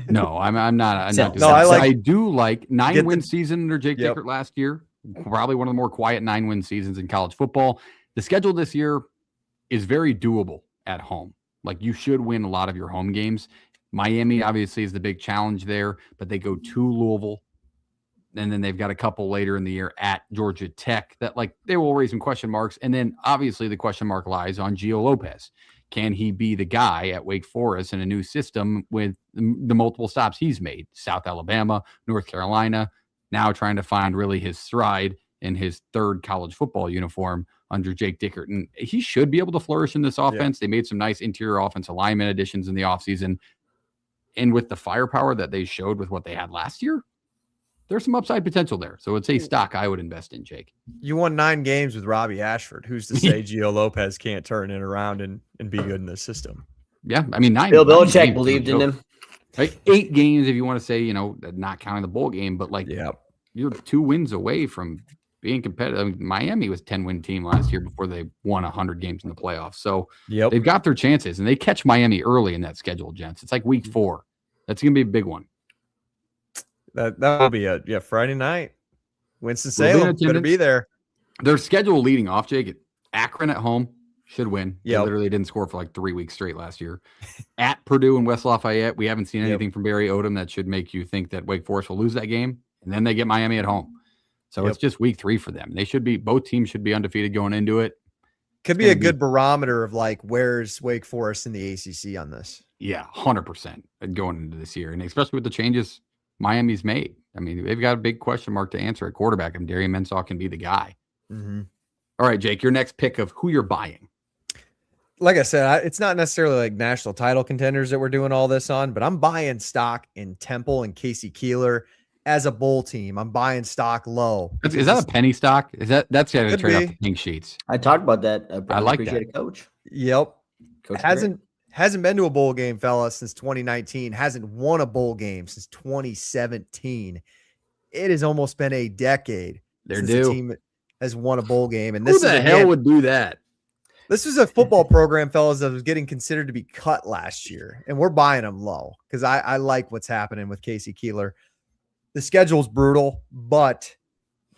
No, I'm not. No, I do like 9-win season under Jake Dickert last year. Probably one of the more quiet 9-win seasons in college football. The schedule this year is very doable at home. Like, you should win a lot of your home games. Miami obviously is the big challenge there, but they go to Louisville, and then they've got a couple later in the year at Georgia Tech that, like, they will raise some question marks. And then obviously the question mark lies on Gio Lopez. Can he be the guy at Wake Forest in a new system with the multiple stops he's made? South Alabama, North Carolina, now trying to find really his stride in his 3rd college football uniform under Jake Dickert. And he should be able to flourish in this offense. Yeah. They made some nice interior offensive lineman additions in the offseason. And with the firepower that they showed with what they had last year, there's some upside potential there. So it's a stock I would invest in, Jake. You won 9 games with Robbie Ashford. Who's to say Gio Lopez can't turn it around and be good in this system? Yeah, I mean, 9. Bill Belichick believed in him. Like 8 games, if you want to say, not counting the bowl game, but like, you're 2 wins away from being competitive. I mean, Miami was a 10-win team last year before they won 100 games in the playoffs. So they've got their chances, and they catch Miami early in that schedule, gents. It's like week 4. That's going to be a big one. That will be a Friday night. Winston-Salem better be there. Their schedule leading off, Jake, Akron at home should win. Yeah, they literally didn't score for like 3 weeks straight last year. At Purdue and West Lafayette, we haven't seen anything from Barry Odom that should make you think that Wake Forest will lose that game. And then they get Miami at home. So it's just week 3 for them. Both teams should be undefeated going into it. Could be a good barometer of like, where's Wake Forest in the ACC on this? Yeah, 100% going into this year. And especially with the changes Miami's made. I mean, they've got a big question mark to answer at quarterback, and Darian Mensah can be the guy. Mm-hmm. All right, Jake, your next pick of who you're buying. Like I said, it's not necessarily like national title contenders that we're doing all this on, but I'm buying stock in Temple and Casey Keeler as a bowl team. I'm buying stock low. Is that a penny stock? That's got to trade off the pink sheets. I talked about that. I like that. Coach. Yep. Coach hasn't been to a bowl game, fella, since 2019. Hasn't won a bowl game since 2017. It has almost been a decade since the team has won a bowl game. And who the hell would do that? This was a football program, fellas, that was getting considered to be cut last year, and we're buying them low because I like what's happening with Casey Keeler. The schedule's brutal, but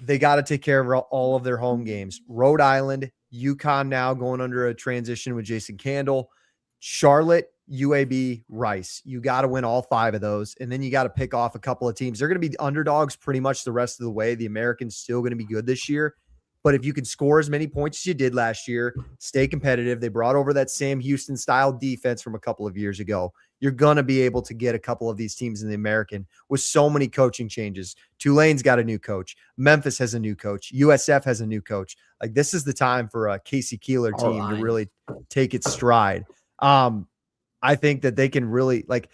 they got to take care of all of their home games. Rhode Island, UConn now going under a transition with Jason Candle, Charlotte, UAB, Rice. You got to win all 5 of those, and then you got to pick off a couple of teams. They're going to be underdogs pretty much the rest of the way. The Americans still going to be good this year. But if you can score as many points as you did last year, stay competitive. They brought over that Sam Houston style defense from a couple of years ago. You're going to be able to get a couple of these teams in the American with so many coaching changes. Tulane's got a new coach. Memphis has a new coach. USF has a new coach. Like, this is the time for a Casey Keeler team to really take its stride. I think that they can really, like,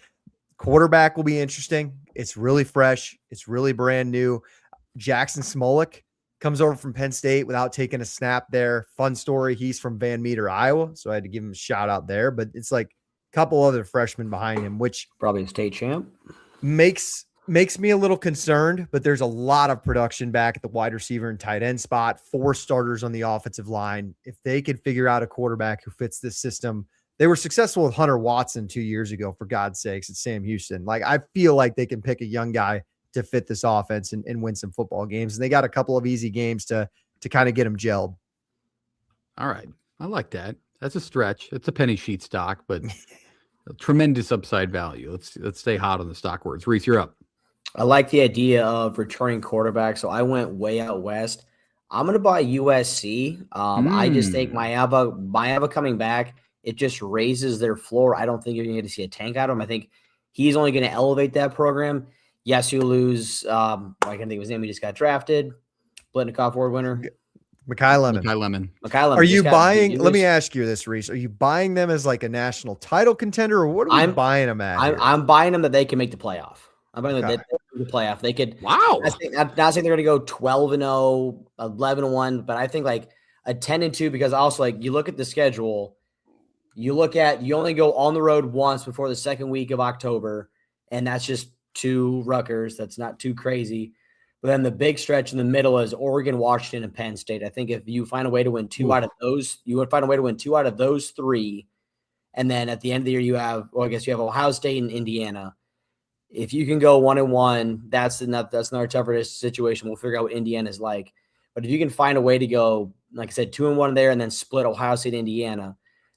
quarterback will be interesting. It's really fresh. It's really brand new. Jackson Smolik comes over from Penn State without taking a snap there. Fun story. He's from Van Meter, Iowa. So I had to give him a shout out there. But it's like a couple other freshmen behind him, which probably a state champ. Makes me a little concerned, but there's a lot of production back at the wide receiver and tight end spot. 4 starters on the offensive line. If they could figure out a quarterback who fits this system, they were successful with Hunter Watson 2 years ago, for God's sakes, at Sam Houston. Like, I feel like they can pick a young guy to fit this offense and win some football games. And they got a couple of easy games to kind of get them gelled. All right. I like that. That's a stretch. It's a penny sheet stock, but tremendous upside value. Let's stay hot on the stock words. Reese, you're up. I like the idea of returning quarterback. So I went way out west. I'm going to buy USC. I just think Maeva coming back, it just raises their floor. I don't think you're going to see a tank out of him. I think he's only going to elevate that program. Yes, you lose. I can't think of his name. He just got drafted. Blitnikoff Award winner. Makai Lemon. Makai Are you buying? Let me ask you this, Reese. Are you buying them as like a national title contender, or what are you buying them at? I'm buying them that they can make the playoff. I'm buying them that they can make the playoff. They could. Wow. I'm not saying they're going to go 12-0, 11-1, but I think like a 10-2, because also, like, you look at the schedule. You only go on the road once before the second week of October, and that's just 2 Rutgers. That's not too crazy. But then the big stretch in the middle is Oregon, Washington, and Penn State. I think if you find a way to win 2 out of those, you would find a way to win 2 out of those 3. And then at the end of the year, you have Ohio State and Indiana. If you can go 1-1, that's another tougher situation. We'll figure out what Indiana's like. But if you can find a way to go, like I said, 2-1 there, and then split Ohio State, Indiana,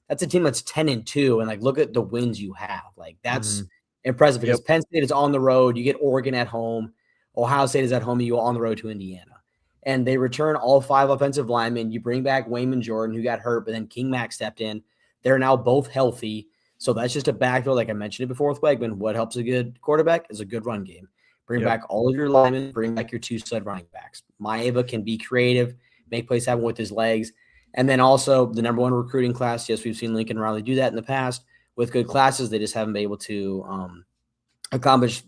that's a team that's 10-2. And like, look at the wins you have. Like, that's impressive, because Penn State is on the road. You get Oregon at home. Ohio State is at home. You go on the road to Indiana. And they return all 5 offensive linemen. You bring back Wayman Jordan, who got hurt, but then King Mack stepped in. They're now both healthy. So that's just a backfield. Like I mentioned it before with Wegman, what helps a good quarterback is a good run game. Bring back all of your linemen. Bring back your 2 stud running backs. Maeva can be creative, make plays happen with his legs. And then also the number 1 recruiting class. Yes, we've seen Lincoln Riley do that in the past with good classes. They just haven't been able to accomplish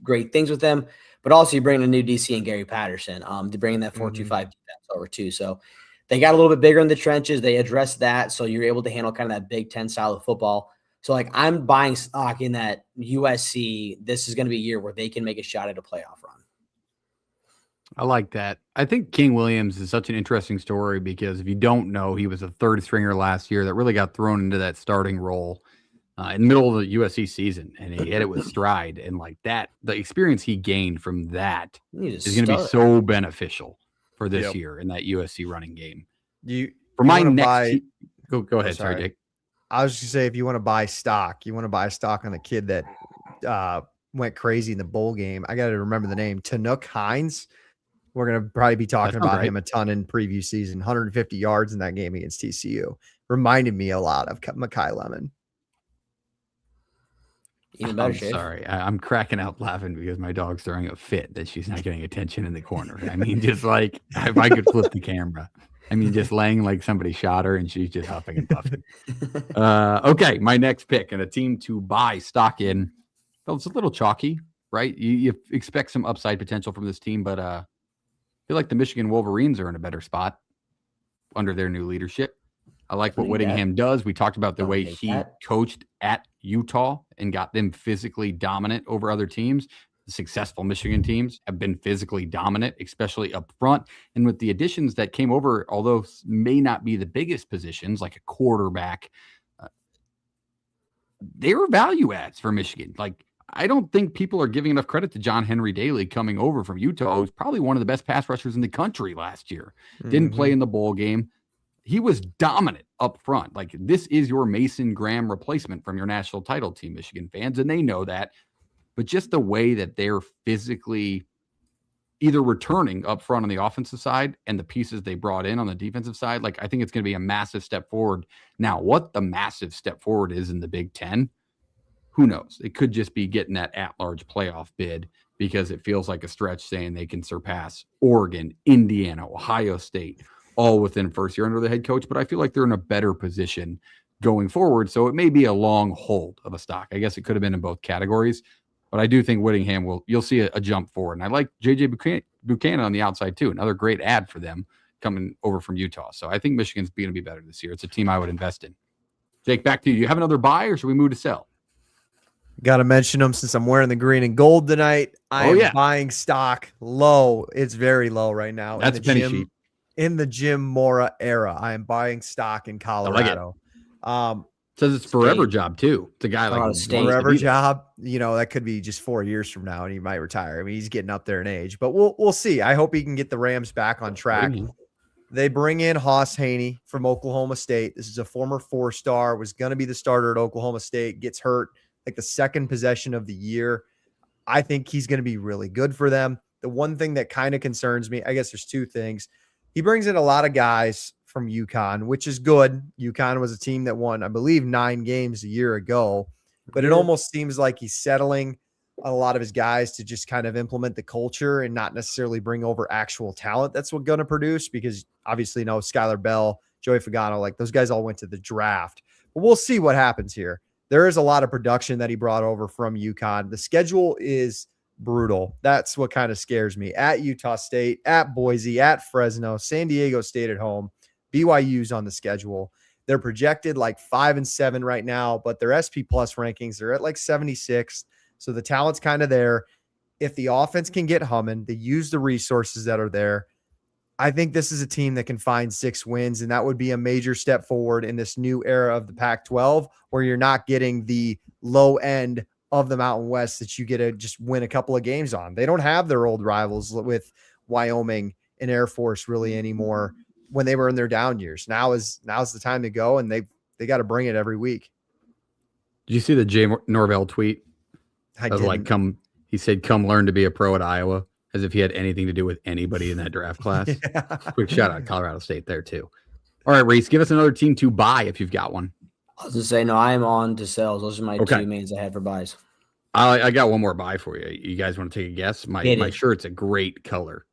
great things with them. But also you bring in a new DC and Gary Patterson to bring in that 4-2-5 defense over too. So they got a little bit bigger in the trenches. They addressed that. So you're able to handle kind of that Big Ten style of football. So like, I'm buying stock in that USC. This is going to be a year where they can make a shot at a playoff run. I like that. I think King Williams is such an interesting story, because if you don't know, he was a 3rd stringer last year that really got thrown into that starting role in the middle of the USC season, and he hit it with stride. And like that, the experience he gained from that is going to be so beneficial for this year in that USC running game. Go ahead. Sorry, Jake. I was just gonna say, if you want to buy stock, on the kid that went crazy in the bowl game. I got to remember the name, Tanuk Hines. We're going to probably be talking about him a ton in preview season. 150 yards in that game against TCU. Reminded me a lot of Makai Lemon. I'm sorry. I'm cracking out laughing because my dog's throwing a fit that she's not getting attention in the corner. I mean, just like if I could flip the camera. I mean, just laying like somebody shot her and she's just huffing and puffing. Okay, my next pick and a team to buy stock in. Well, it's a little chalky, right? You expect some upside potential from this team, but I feel like the Michigan Wolverines are in a better spot under their new leadership. I like what Whittingham does. We talked about the way he coached at Utah and got them physically dominant over other teams. The successful Michigan teams have been physically dominant, especially up front. And with the additions that came over, although may not be the biggest positions, like a quarterback, they were value adds for Michigan. Like, I don't think people are giving enough credit to John Henry Daly coming over from Utah, who's probably one of the best pass rushers in the country last year. Didn't play in the bowl game. He was dominant up front. Like, this is your Mason Graham replacement from your national title team, Michigan fans, and they know that. But just the way that they're physically either returning up front on the offensive side and the pieces they brought in on the defensive side. Like, I think it's going to be a massive step forward. Now, what the massive step forward is in the Big Ten, who knows? It could just be getting that at-large playoff bid, because it feels like a stretch saying they can surpass Oregon, Indiana, Ohio State, all within first year under the head coach. But I feel like they're in a better position going forward. So it may be a long hold of a stock. I guess it could have been in both categories. But I do think Whittingham you'll see a jump forward. And I like J.J. Buchanan on the outside too. Another great ad for them coming over from Utah. So I think Michigan's going to be better this year. It's a team I would invest in. Jake, back to you. Do you have another buy, or should we move to sell? Got to mention them since I'm wearing the green and gold tonight. I am buying stock low. It's very low right now. That's penny sheet. In the Jim Mora era, I am buying stock in Colorado. I like it. Says it's forever job too. It's a guy like forever job. You know, that could be just 4 years from now and he might retire. I mean, he's getting up there in age, but we'll see. I hope he can get the Rams back on track. They bring in Hoss Haney from Oklahoma State. This is a former 4-star, was going to be the starter at Oklahoma State, gets hurt like the second possession of the year. I think he's going to be really good for them. The one thing that kind of concerns me, I guess there's two things. He brings in a lot of guys from UConn, which is good. UConn was a team that won, I believe, 9 games a year ago, but it almost seems like he's settling a lot of his guys to just kind of implement the culture and not necessarily bring over actual talent. That's what's going to produce, because obviously, Skylar Bell, Joey Fagano, like those guys all went to the draft, but we'll see what happens here. There is a lot of production that he brought over from UConn. The schedule is brutal. That's what kind of scares me. At Utah State, at Boise, at Fresno, San Diego State at home, BYU's on the schedule. They're projected like 5-7 right now, but their SP Plus rankings, they're at like 76. So the talent's kind of there. If the offense can get humming, they use the resources that are there. I think this is a team that can find 6 wins, and that would be a major step forward in this new era of the Pac-12, where you're not getting the low end of the Mountain West that you get to just win a couple of games on. They don't have their old rivals with Wyoming and Air Force really anymore when they were in their down years. Now's the time to go, and they got to bring it every week. Did you see the Jay Norvell tweet? He said, come learn to be a pro at Iowa, as if he had anything to do with anybody in that draft class. Yeah. Quick shout out Colorado State there too. All right, Reese, give us another team to buy if you've got one. I was going to say, no, I am on to sells. Those are my 2 mains I had for buys. I got one more buy for you. You guys want to take a guess? My shirt's a great color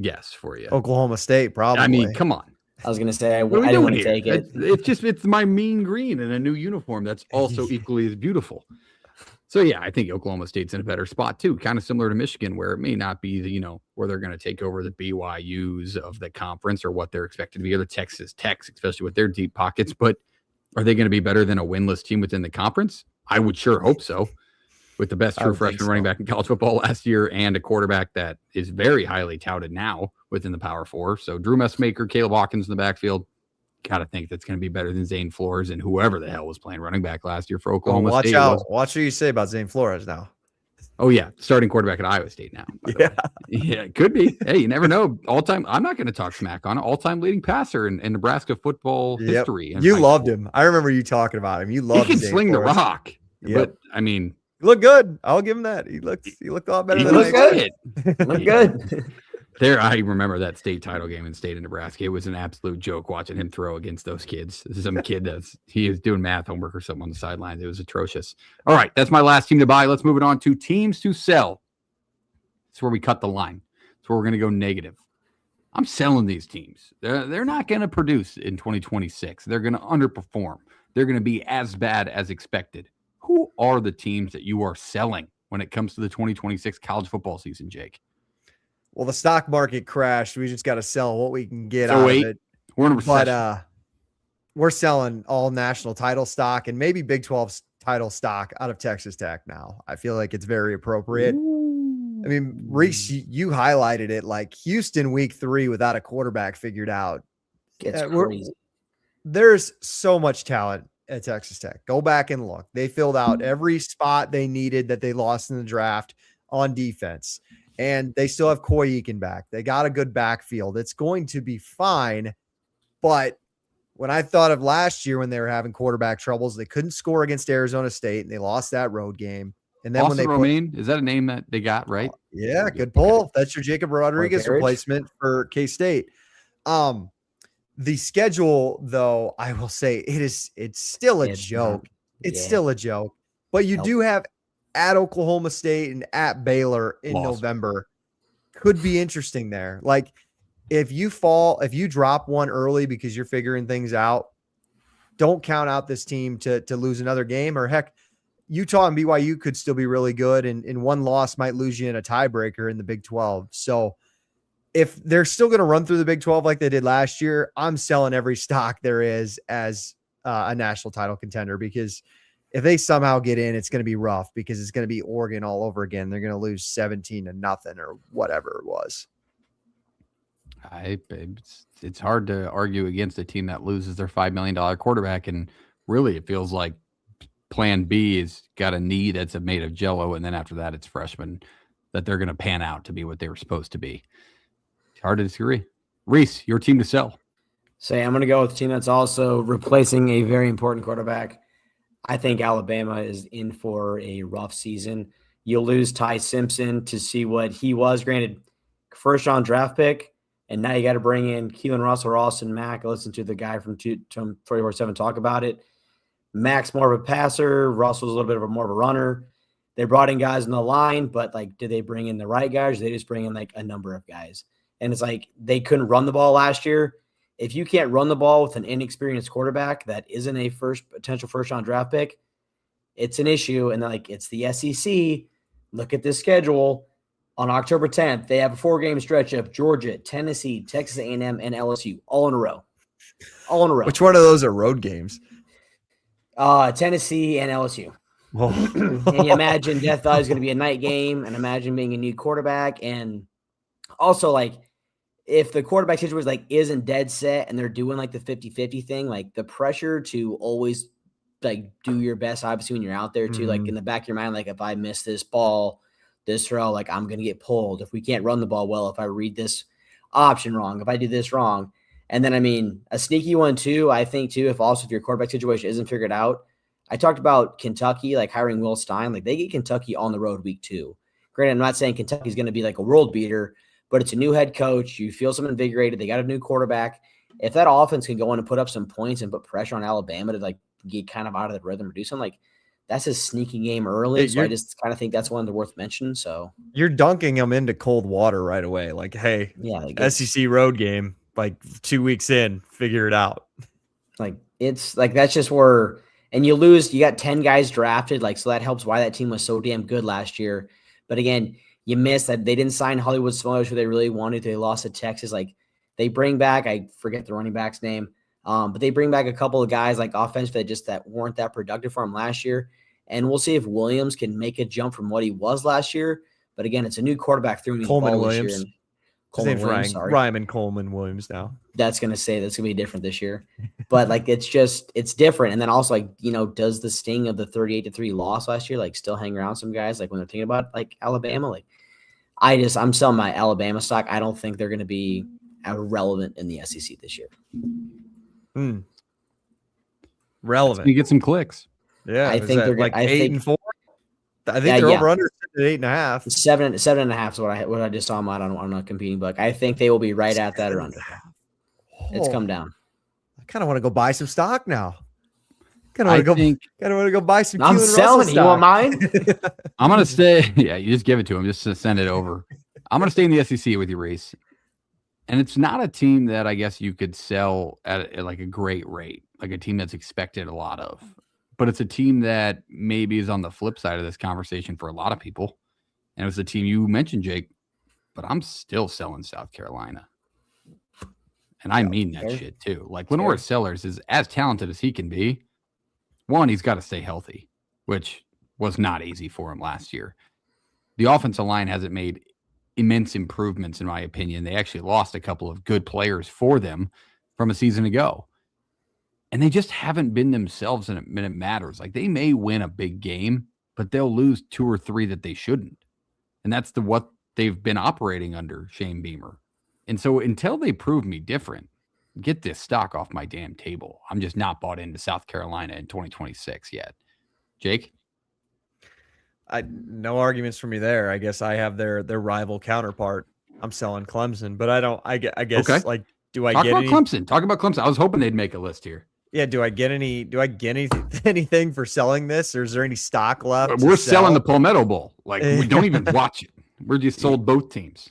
guess for you. Oklahoma State, probably. I mean, come on. I was going to say, I didn't want to take it. It's my mean green in a new uniform that's also equally as beautiful. So, yeah, I think Oklahoma State's in a better spot, too. Kind of similar to Michigan, where it may not be, where they're going to take over the BYUs of the conference or what they're expected to be, or the Texas Techs, especially with their deep pockets. But are they going to be better than a winless team within the conference? I would sure hope so. With the best true freshman running back in college football last year and a quarterback that is very highly touted now within the Power 4. So Drew Messmaker, Caleb Hawkins in the backfield. Got to think that's going to be better than Zane Flores and whoever the hell was playing running back last year for Oklahoma State. Watch what you say about Zane Flores now. Oh, yeah. Starting quarterback at Iowa State now. Yeah, it could be. Hey, you never know. All-time. I'm not going to talk smack on it. All-time leading passer in Nebraska football history. You loved him. I remember you talking about him. You loved him. He can sling the rock. But, I mean. He looked good. I'll give him that. He looked a lot better than I expected. Looked good. I remember that state title game in state of Nebraska. It was an absolute joke watching him throw against those kids. This is some kid he is doing math homework or something on the sidelines. It was atrocious. All right, that's my last team to buy. Let's move it on to teams to sell. That's where we cut the line. That's where we're going to go negative. I'm selling these teams. They're not going to produce in 2026. They're going to underperform. They're going to be as bad as expected. Who are the teams that you are selling when it comes to the 2026 college football season, Jake? Well, the stock market crashed. We just got to sell what we can get out of it. We're in a recession. But we're selling all national title stock and maybe Big 12 title stock out of Texas Tech now. I feel like it's very appropriate. Ooh. I mean, Reese, you highlighted it, like Houston week 3 without a quarterback figured out. It's crazy. There's so much talent at Texas Tech. Go back and look. They filled out every spot they needed that they lost in the draft on defense. And they still have Coy Eakin back. They got a good backfield. It's going to be fine. But when I thought of last year when they were having quarterback troubles, they couldn't score against Arizona State and they lost that road game. And then Austin Romaine, is that a name that they got right? Yeah, good pull. That's your Jacob Rodriguez replacement for K-State. The schedule, though, I will say it's still a joke. It's still a joke. But you do have at Oklahoma State and at Baylor in November. Could be interesting there. Like if you drop one early because you're figuring things out, don't count out this team to lose another game. Or heck, Utah and BYU could still be really good, and one loss might lose you in a tiebreaker in the Big 12. So if they're still going to run through the Big 12 like they did last year, I'm selling every stock there is as a national title contender, because if they somehow get in, it's going to be rough because it's going to be Oregon all over again. They're going to lose 17-0 or whatever it was. It's hard to argue against a team that loses their $5 million quarterback. And really, it feels like plan B is got a knee that's made of jello. And then after that, it's freshmen that they're going to pan out to be what they were supposed to be. It's hard to disagree. Reese, your team to sell. Say, I'm going to go with a team that's also replacing a very important quarterback. I think Alabama is in for a rough season. You'll lose Ty Simpson to see what he was. Granted, first-round draft pick, and now you got to bring in Keelan Russell or Austin Mack. I listened to the guy from 24/7 talk about it. Mack's more of a passer. Russell's a little bit more of a runner. They brought in guys in the line, but, did they bring in the right guys? Or they just bring in, a number of guys. And it's they couldn't run the ball last year. If you can't run the ball with an inexperienced quarterback that isn't a potential first-round draft pick, it's an issue. And it's the SEC. Look at this schedule. On October 10th, they have a 4-game stretch of Georgia, Tennessee, Texas A&M, and LSU all in a row. All in a row. Which one of those are road games? Tennessee and LSU. Whoa. And you imagine Death Valley is going to be a night game, and imagine being a new quarterback. And also, if the quarterback situation isn't dead set and they're doing the 50-50 thing, the pressure to always do your best, obviously, when you're out there too, in the back of your mind, if I miss this ball, this throw, I'm going to get pulled. If we can't run the ball well, if I read this option wrong, if I do this wrong. And then, a sneaky one too, I think too, if your quarterback situation isn't figured out. I talked about Kentucky, hiring Will Stein. They get Kentucky on the road week 2. Granted, I'm not saying Kentucky's going to be a world beater, but it's a new head coach. You feel some invigorated. They got a new quarterback. If that offense can go in and put up some points and put pressure on Alabama to get kind of out of the rhythm or do something, that's a sneaky game early. So I just kind of think that's one of the worth mentioning. So you're dunking them into cold water right away. Hey, SEC road game, 2 weeks in, figure it out. It's that's just where, and you lose, you got 10 guys drafted. So that helps why that team was so damn good last year. But again, you missed that they didn't sign Hollywood Smullers who they really wanted. They lost to Texas. They bring back, I forget the running back's name, but they bring back a couple of guys offense that weren't that productive for him last year. And we'll see if Williams can make a jump from what he was last year. But again, it's a new quarterback through Coleman Williams. This year. His name's Ryman Coleman Williams now. That's going to be different this year. But it's different. And then also does the sting of the 38-3 loss last year still hang around some guys when they're thinking about Alabama? I'm selling my Alabama stock. I don't think they're going to be relevant in the SEC this year. Relevant. You get some clicks. Yeah, I think they're 8-4. I think they're over under 8.5. 7.5 is what I just saw them out on a competing book. I think they will be right at that or under. It's come down. I kind of want to go buy some stock now. Kind of want to go buy some. I'm selling. You want mine? I'm gonna stay. Yeah, you just give it to him. Just to send it over. I'm gonna stay in the SEC with you, Reese. And it's not a team that I guess you could sell at a great rate, a team that's expected a lot of. But it's a team that maybe is on the flip side of this conversation for a lot of people. And it was the team you mentioned, Jake, but I'm still selling South Carolina. And I mean that shit too. Lenore Sellers is as talented as he can be. One, he's got to stay healthy, which was not easy for him last year. The offensive line hasn't made immense improvements, in my opinion. They actually lost a couple of good players for them from a season ago. And they just haven't been themselves when it matters. They may win a big game, but they'll lose 2 or 3 that they shouldn't. And that's what they've been operating under Shane Beamer. And so until they prove me different, get this stock off my damn table. I'm just not bought into South Carolina in 2026 yet. Jake? No arguments for me there. I guess I have their rival counterpart. I'm selling Clemson, but I guess okay. like, do I talk get about Clemson? Talk about Clemson. I was hoping they'd make a list here. Yeah, do I get anything for selling this, or is there any stock left? We're selling the Palmetto Bowl. Like, we don't even watch it. We're just sold both teams.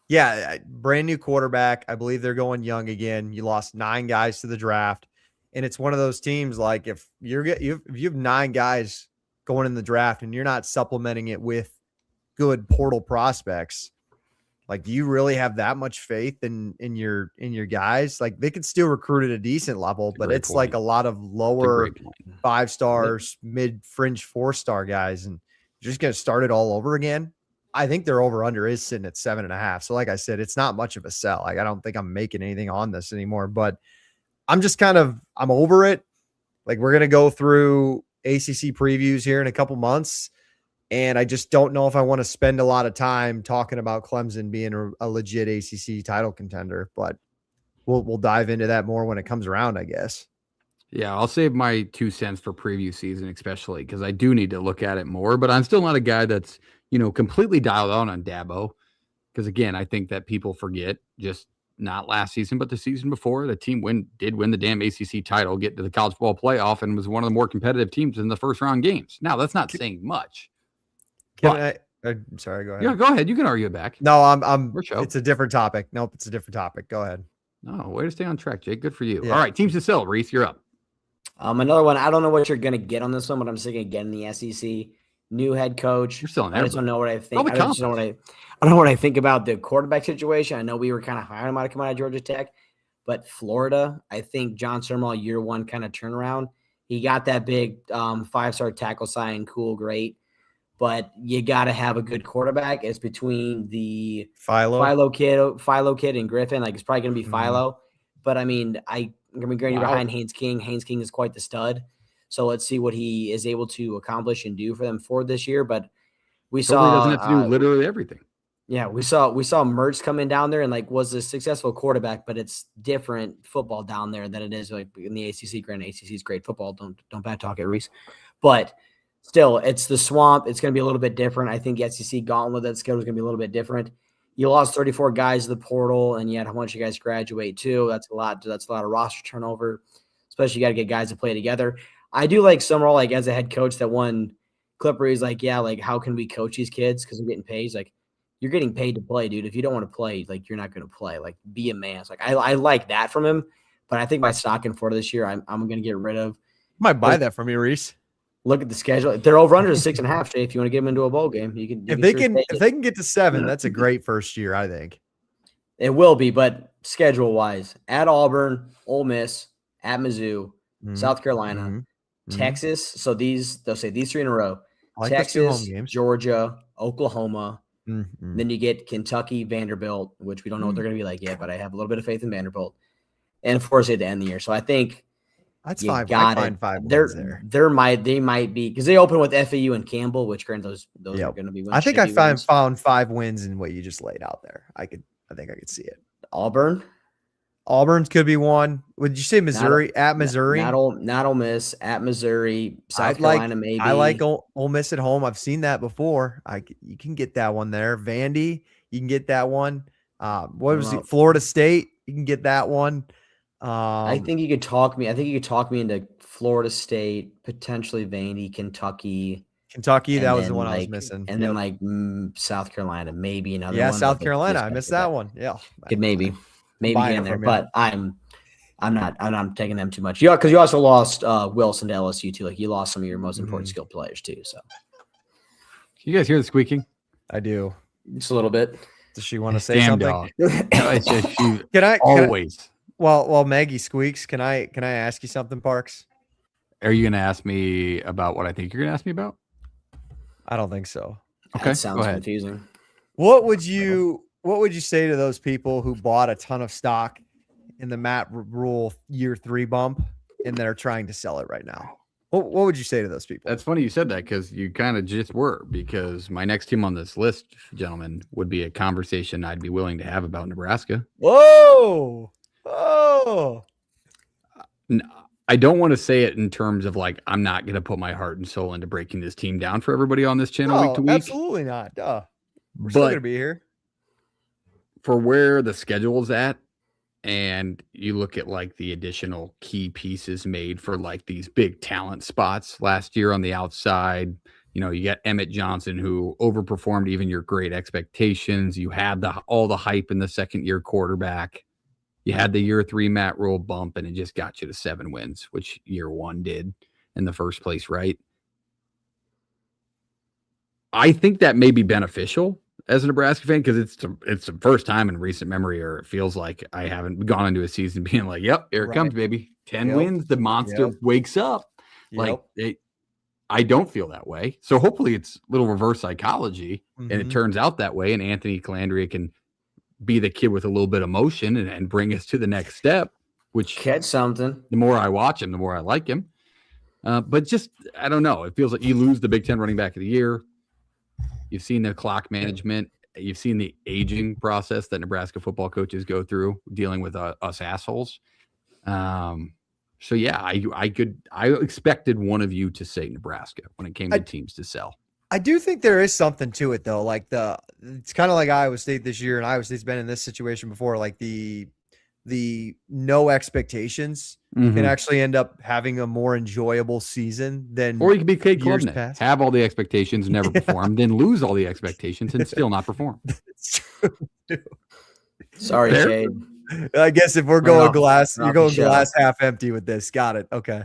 Yeah, brand new quarterback. I believe they're going young again. You lost 9 guys to the draft, and it's one of those teams like if you have 9 guys going in the draft and you're not supplementing it with good portal prospects, like, do you really have that much faith in your guys? Like, they could still recruit at a decent level, but it's like a lot of lower 5 stars, mid fringe 4-star guys, and you're just gonna start it all over again. I think their over under is sitting at 7.5. So like I said, it's not much of a sell. Like, I don't think I'm making anything on this anymore, but I'm just I'm over it. Like, we're going to go through ACC previews here in a couple months. And I just don't know if I want to spend a lot of time talking about Clemson being a legit ACC title contender, but we'll dive into that more when it comes around, I guess. Yeah, I'll save my 2 cents for preview season, especially because I do need to look at it more, but I'm still not a guy that's, completely dialed on Dabo. Because again, I think that people forget, just not last season, but the season before, the team did win the damn ACC title, get to the college football playoff, and was one of the more competitive teams in the first round games. Now, that's not saying much. I'm sorry, go ahead. Yeah, go ahead. You can argue it back. No, it's a different topic. Nope, it's a different topic. Go ahead. No, way to stay on track, Jake. Good for you. Yeah. All right, teams to sell. Reese, you're up. Another one. I don't know what you're going to get on this one, but I'm thinking again in the SEC. New head coach. You're selling I just don't know what I think. I don't know what I think about the quarterback situation. I know we were kind of high on him out of Georgia Tech, but Florida, I think John Sirmall year 1 kind of turnaround. He got that big 5-star tackle sign, cool, great. But you got to have a good quarterback. It's between the Philo kid and Griffin. Like, it's probably going to be Philo. But I mean, I'm going to be behind Haynes King. Haynes King is quite the stud. So let's see what he is able to accomplish and do for them for this year. But we saw he doesn't have to do literally everything. Yeah, we saw Mertz coming down there and was a successful quarterback, but it's different football down there than it is like in the ACC. Granted, ACC is great football. Don't bad talk it, Reese. But still, it's the swamp. It's going to be a little bit different. I think the SEC gauntlet that schedule is going to be a little bit different. You lost 34 guys to the portal, and you had a bunch of guys graduate too. That's a lot. That's a lot of roster turnover, especially you got to get guys to play together. I do like Summerall, like as a head coach, that one clip where he's like, yeah, like how can we coach these kids because they're getting paid? He's like, you're getting paid to play, dude. If you don't want to play, like you're not going to play. Like be a man. It's like I like that from him, but I think my stock in Florida this year, I'm going to get rid of. Might buy that from you, Reese. Look at the schedule. They're over under 6.5. Jay, if you want to get them into a bowl game, you can. If they can get to 7, that's a great first year, I think. It will be, but schedule wise, at Auburn, Ole Miss, at Mizzou, South Carolina, Texas. So they'll say these 3 in a row. Like Texas, Georgia, Oklahoma. Then you get Kentucky, Vanderbilt, which we don't know what they're going to be like yet, but I have a little bit of faith in Vanderbilt. And of course, at the end of the year. So I think that's 5. I find 5 wins there. They might be because they open with FAU and Campbell, which granted those are going to be wins. I think I found 5 wins in what you just laid out there. I think I could see it. Auburn could be one. Would you say Missouri at Missouri? Not Ole Miss at Missouri. South Carolina maybe. I like Ole Miss at home. I've seen that before. You can get that one there. Vandy, you can get that one. What was it? Florida State, you can get that one. I think you could talk me. Into Florida State, potentially Vandy, Kentucky. That was the one I was missing. And then South Carolina, maybe another one. Yeah, South Carolina. I missed that one. Yeah. Could maybe get in there, but I'm not taking them too much. Yeah, because you also lost Wilson to LSU too. Like you lost some of your most important skilled players too. So you guys hear the squeaking? I do. Just a little bit. Does she want to say something? Dog. It's just she always. While Maggie squeaks, can I ask you something, Parks? Are you going to ask me about what I think you're going to ask me about? I don't think so. Okay, that sounds confusing. What would you say to those people who bought a ton of stock in the Matt Rule year 3 bump and they're trying to sell it right now? What would you say to those people? That's funny you said that because you kind of just were, because my next team on this list, gentlemen, would be a conversation I'd be willing to have about Nebraska. Whoa. I don't want to say it in terms of like, I'm not going to put my heart and soul into breaking this team down for everybody on this channel week to week. Absolutely not. We're still going to be here. For where the schedule is at, and you look at like the additional key pieces made for like these big talent spots last year on the outside, you got Emmett Johnson, who overperformed even your great expectations. You had all the hype in the second-year quarterback. You had the year 3 Matt Rule bump, and it just got you to 7 wins, which year 1 did in the first place, right? I think that may be beneficial as a Nebraska fan, because it's the first time in recent memory, or it feels like I haven't gone into a season being like, yep, here it comes, baby. 10 wins, the monster wakes up. Like, I don't feel that way. So hopefully it's a little reverse psychology, and it turns out that way, and Anthony Calandria can be the kid with a little bit of motion and bring us to the next step, which catch something. The more I watch him, the more I like him. But just, I don't know. It feels like you lose the Big Ten running back of the year. You've seen the clock management. You've seen the aging process that Nebraska football coaches go through dealing with us assholes. So yeah, I expected one of you to say Nebraska when it came to teams to sell. I do think there is something to it though. Like it's kind of like Iowa State this year, and Iowa State's been in this situation before. Like the no expectations can actually end up having a more enjoyable season than. Or you could be Cade Klubnik, have all the expectations, never perform, then lose all the expectations and still not perform. Sorry, Cade. I guess if we're going glass, you're going glass half empty with this. Got it. Okay.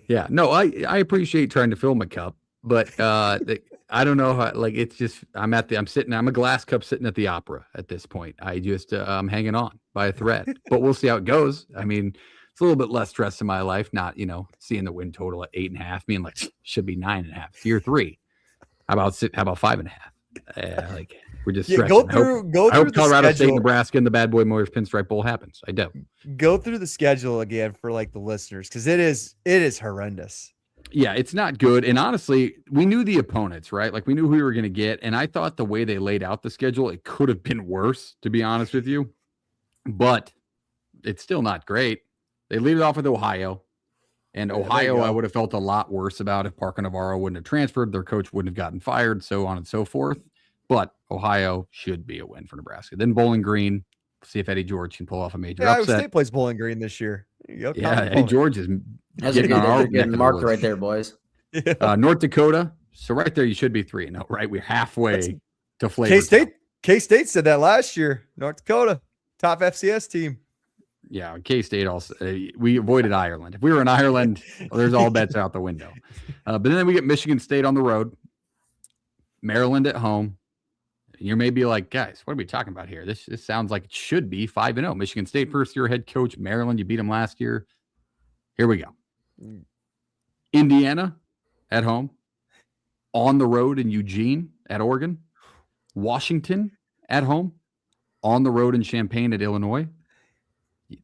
Yeah. No, I appreciate trying to fill my cup, but I don't know how. Like, it's just I'm a glass cup sitting at the opera at this point. I just I'm hanging on by a thread, but we'll see how it goes. I mean, it's a little bit less stress in my life, not seeing the win total at 8.5, being like should be 9.5. Year 3, how about 5.5? Like, we're just stressing. I hope Colorado State, Nebraska, and the Bad Boy Mowers Pinstripe Bowl happens. I do. Go through the schedule again for like the listeners, because it is horrendous. Yeah, it's not good. And honestly, we knew the opponents, right? Like, we knew who we were going to get. And I thought the way they laid out the schedule, it could have been worse, to be honest with you. But it's still not great. They lead it off with Ohio. And Ohio, I would have felt a lot worse about if Parker Navarro wouldn't have transferred. Their coach wouldn't have gotten fired, so on and so forth. But Ohio should be a win for Nebraska. Then Bowling Green. See if Eddie George can pull off a major upset. Iowa State plays Bowling Green this year. Yeah, Eddie George is getting marked right there, boys. North Dakota. So right there, you should be 3-0, right? We're halfway to flavor. K-State said that last year. North Dakota, top FCS team. Yeah, K-State also. We avoided Ireland. If we were in Ireland, there's all bets out the window. But then we get Michigan State on the road, Maryland at home. You may be like, guys, what are we talking about here? This sounds like it should be 5-0. Michigan State, first-year head coach. Maryland, you beat them last year. Here we go. Indiana at home. On the road in Eugene at Oregon. Washington at home. On the road in Champaign at Illinois.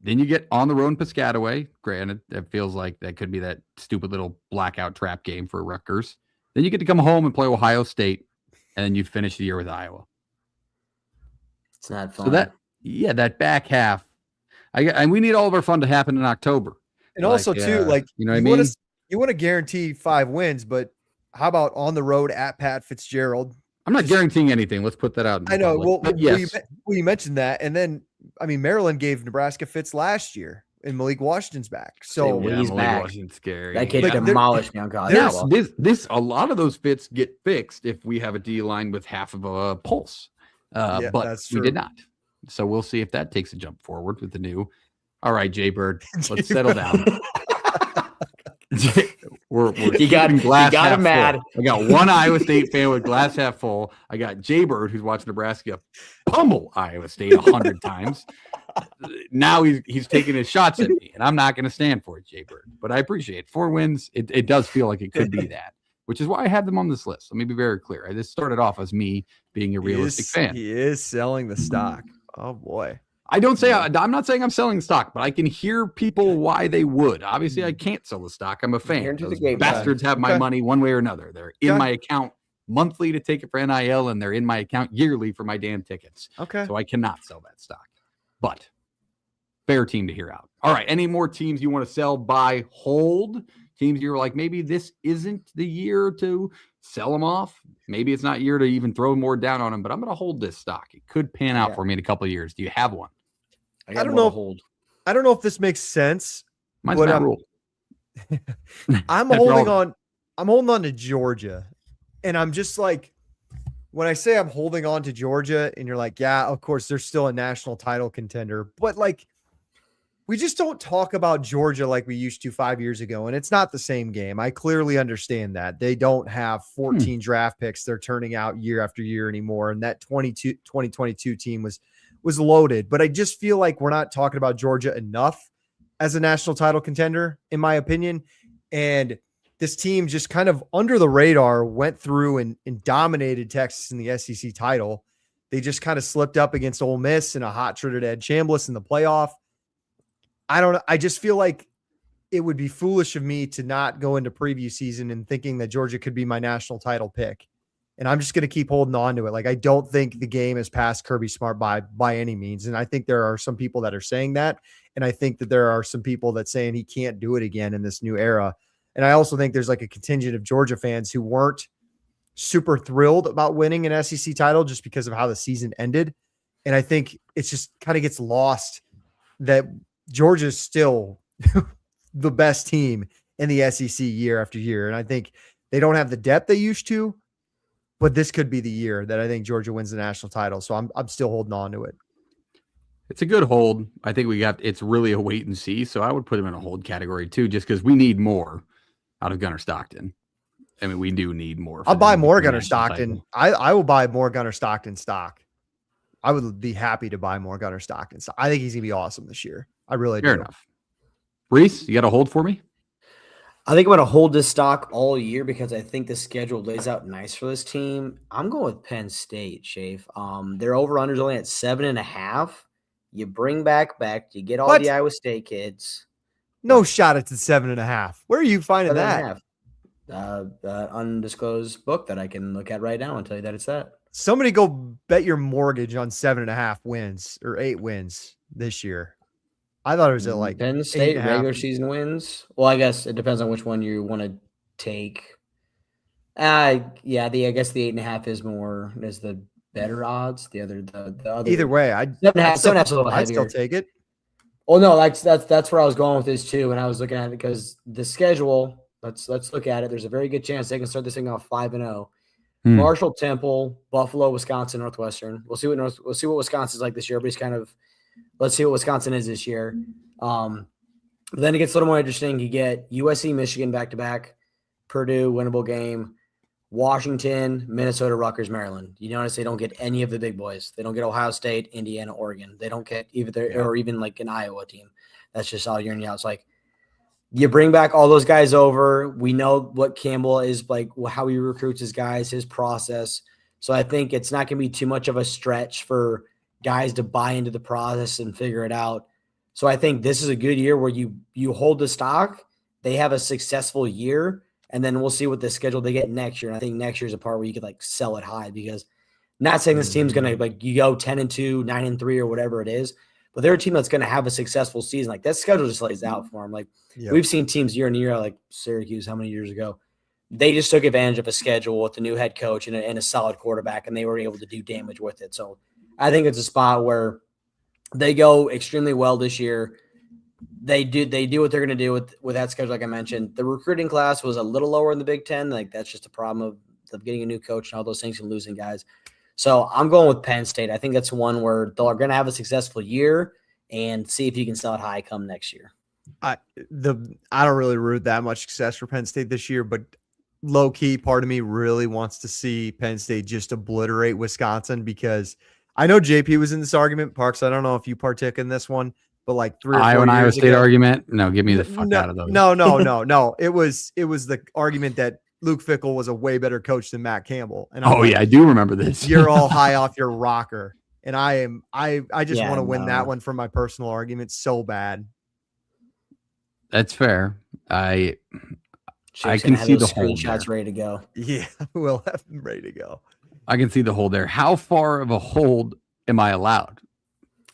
Then you get on the road in Piscataway. Granted, that feels like that could be that stupid little blackout trap game for Rutgers. Then you get to come home and play Ohio State. And then you finish the year with Iowa. It's not fun. So that back half, we need all of our fun to happen in October. And also too, like, you know what I mean? You want to guarantee 5 wins, but how about on the road at Pat Fitzgerald? I'm not guaranteeing anything. Let's put that out. I know. Well, yes. You mentioned that, and then Maryland gave Nebraska fits last year. And Malik Washington's back. So he's back. Washington's scary. That kid demolished me on college. A lot of those fits get fixed if we have a D line with half of a pulse. But we did not. So we'll see if that takes a jump forward with the new. All right, Jay Bird, let's settle down. You got him mad. I got one Iowa State fan with glass half full. I got Jay Bird, who's watching Nebraska pummel Iowa State 100 times. Now he's taking his shots at me, and I'm not going to stand for it, Jay Bird. But I appreciate it. 4 wins. It does feel like it could be that, which is why I had them on this list. Let me be very clear. This started off as me being a realistic fan. He is selling the stock. Oh boy. I'm not saying I'm selling stock, but I can hear people why they would. Obviously, I can't sell the stock. I'm a fan. Those bastards have my money one way or another. They're in my account monthly to take it for NIL, and they're in my account yearly for my damn tickets. Okay. So I cannot sell that stock. But fair team to hear out. All right. Any more teams you want to sell, buy, hold? Teams you're like, maybe this isn't the year to sell them off. Maybe it's not year to even throw more down on them, but I'm going to hold this stock. It could pan out for me in a couple of years. Do you have one? I don't know. Hold. I don't know if this makes sense. Mine's not rule. I'm holding on. I'm holding on to Georgia. And I'm just like, when I say I'm holding on to Georgia and you're like, yeah, of course, they're still a national title contender, but like, we just don't talk about Georgia like we used to 5 years ago. And it's not the same game. I clearly understand that they don't have 14 draft picks they're turning out year after year anymore. And that 2022 team was loaded, but I just feel like we're not talking about Georgia enough as a national title contender, in my opinion. And this team just kind of under the radar went through and dominated Texas in the SEC title. They just kind of slipped up against Ole Miss and a hot Trinidad Chambliss in the playoff. I don't know. I just feel like it would be foolish of me to not go into preview season and thinking that Georgia could be my national title pick. And I'm just going to keep holding on to it. Like, I don't think the game is past Kirby Smart by any means. And I think there are some people that are saying that. And I think that there are some people that saying he can't do it again in this new era. And I also think there's like a contingent of Georgia fans who weren't super thrilled about winning an SEC title just because of how the season ended. And I think it's just kind of gets lost that Georgia's still the best team in the SEC year after year. And I think they don't have the depth they used to, but this could be the year that I think Georgia wins the national title. So I'm still holding on to it. It's a good hold. I think it's really a wait and see. So I would put him in a hold category too, just because we need more out of Gunnar Stockton. I mean, we do need more. I'll buy more Gunnar Stockton. I will buy more Gunnar Stockton stock. I would be happy to buy more Gunnar Stockton stock. I think he's going to be awesome this year. I really do. Fair enough. Reese, you got a hold for me? I think I'm going to hold this stock all year because I think the schedule lays out nice for this team. I'm going with Penn State, Shafe. Their over-under is only at 7.5. You bring back, you get all the Iowa State kids. No shot it's at 7.5. Where are you finding that? Undisclosed book that I can look at right now and tell you that it's that. Somebody go bet your mortgage on 7.5 wins or 8 wins this year. I thought it was at like Penn State regular season wins. Well, I guess it depends on which one you want to take. I guess the 8.5 is the better odds. The other either way, I'd still take it. Well, no, that's where I was going with this too, and I was looking at it because the schedule. Let's look at it. There's a very good chance they can start this thing off 5-0. Marshall, Temple, Buffalo, Wisconsin, Northwestern. We'll see what Wisconsin's like this year. Let's see what Wisconsin is this year. Then it gets a little more interesting. You get USC, Michigan back-to-back, Purdue, winnable game, Washington, Minnesota, Rutgers, Maryland. You notice they don't get any of the big boys. They don't get Ohio State, Indiana, Oregon. They don't get or even like an Iowa team. That's just all year and year. It's like you bring back all those guys over. We know what Campbell is like, how he recruits his guys, his process. So I think it's not going to be too much of a stretch for guys to buy into the process and figure it out. So I think this is a good year where you hold the stock, they have a successful year, and then we'll see what the schedule they get next year. And I think next year is a part where you could like sell it high because not saying this team's going to like you go 10-2, 9-3 or whatever it is, but they're a team that's going to have a successful season. Like that schedule just lays out for them. Like we've seen teams year in year, like Syracuse, how many years ago? They just took advantage of a schedule with the new head coach and a solid quarterback, and they were able to do damage with it. So I think it's a spot where they go extremely well this year. They do what they're going to do with that schedule, like I mentioned. The recruiting class was a little lower in the Big Ten. Like that's just a problem of getting a new coach and all those things and losing guys. So I'm going with Penn State. I think that's one where they're going to have a successful year and see if you can sell it high come next year. I don't really root that much success for Penn State this year, but low key part of me really wants to see Penn State just obliterate Wisconsin because I know JP was in this argument. Parks, I don't know if you partook in this one, but like 3 or 4 years Iowa State ago, argument. No, get me the fuck out of those. No. It was the argument that Luke Fickell was a way better coach than Matt Campbell. And I do remember this. You're all high off your rocker. And I just want to win that one for my personal argument so bad. That's fair. I can see the hold screenshots ready to go. Yeah, we'll have them ready to go. I can see the hold there. How far of a hold am I allowed?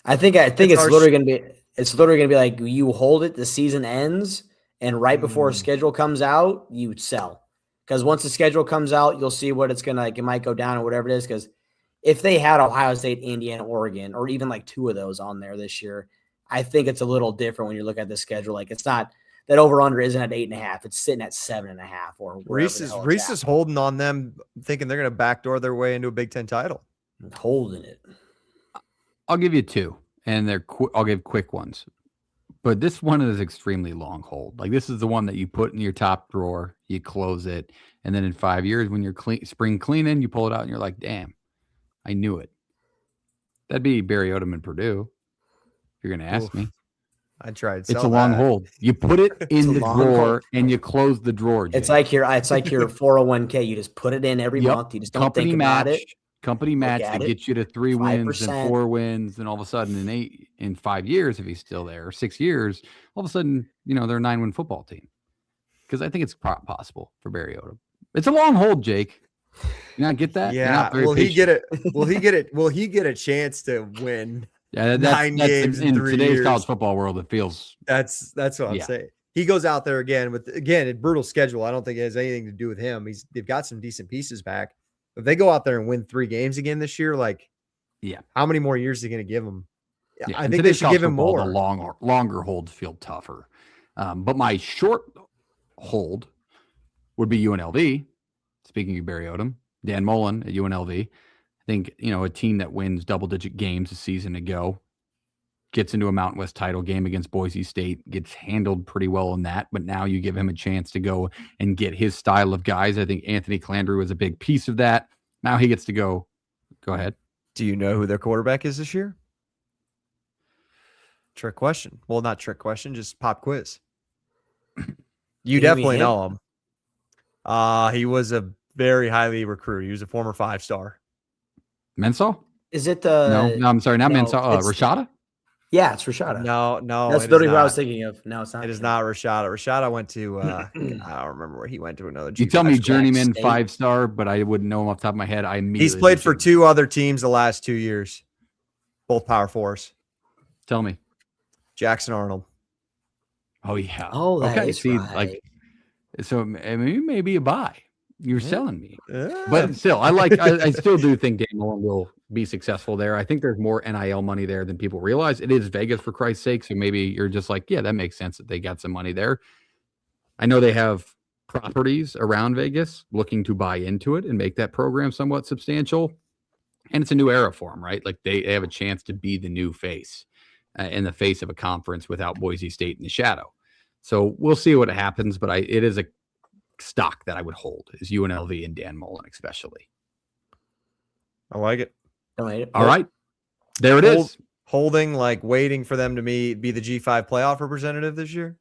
I think it's literally going to be. It's literally going to be like you hold it, the season ends, and right before a schedule comes out, you sell. Because once the schedule comes out, you'll see what it's going to like. It might go down or whatever it is. Because if they had Ohio State, Indiana, Oregon, or even like 2 of those on there this year, I think it's a little different when you look at the schedule. Like it's not that over/under isn't at 8.5; it's sitting at 7.5. Or Reese is holding on them, thinking they're going to backdoor their way into a Big Ten title. Holding it. I'll give you 2, and I'll give quick ones. But this one is extremely long hold. Like this is the one that you put in your top drawer, you close it, and then in 5 years, when you're spring cleaning, you pull it out, and you're like, "Damn, I knew it." That'd be Barry Odom and Purdue. If you're going to ask me, I tried. It's a long hold. You put it in the drawer and you close the drawer. It's like your 401k. You just put it in every month. You just don't think about it. Company match that gets you to 3 wins and 4 wins, and all of a sudden in 5 years, if he's still there, or 6 years, all of a sudden, they're a 9-win football team. Because I think it's possible for Barry Odom. It's a long hold, Jake. You not get that? Yeah. Will he get it? Will he get it? Will he get a chance to win? Yeah, 9 games in today's years. college football world. It feels that's what I'm saying. He goes out there again with a brutal schedule. I don't think it has anything to do with him. They've got some decent pieces back. If they go out there and win 3 games again this year, how many more years are they going to give him? Yeah, I think they should give him more. The longer holds feel tougher. But my short hold would be UNLV. Speaking of Barry Odom, Dan Mullen at UNLV. I think, a team that wins double-digit games a season ago, gets into a Mountain West title game against Boise State, gets handled pretty well in that, but now you give him a chance to go and get his style of guys. I think Anthony Calandry was a big piece of that. Now he gets to go. Go ahead. Do you know who their quarterback is this year? Trick question. Well, not trick question, just pop quiz. You definitely know him. He was a very highly recruited. He was a former 5-star. Mensah? Is it the No, I'm sorry, not Mensah. Rashada? Yeah, it's Rashada. No. That's literally what I was thinking of. No, it's not. It is not Rashada. Rashada went to I don't remember where he went to another. You tell me journeyman 5-star, but I wouldn't know him off the top of my head. He's played for 2 other teams the last 2 years, both Power 4s. Tell me. Jackson Arnold. Oh yeah. Oh, that okay. is See, right. So I mean, maybe a buy. You're selling me, but still, I still do think Dan Mullen will be successful there. I think there's more NIL money there than people realize. It is Vegas, for Christ's sake. So maybe you're just like, yeah, that makes sense that they got some money there. I know they have properties around Vegas looking to buy into it and make that program somewhat substantial. And it's a new era for them, right? Like they have a chance to be the new face in the face of a conference without Boise State in the shadow. So we'll see what happens, but it is a stock that I would hold is UNLV and Dan Mullen, especially. I like it. All right. There it is. Holding, waiting for them to be the G5 playoff representative this year.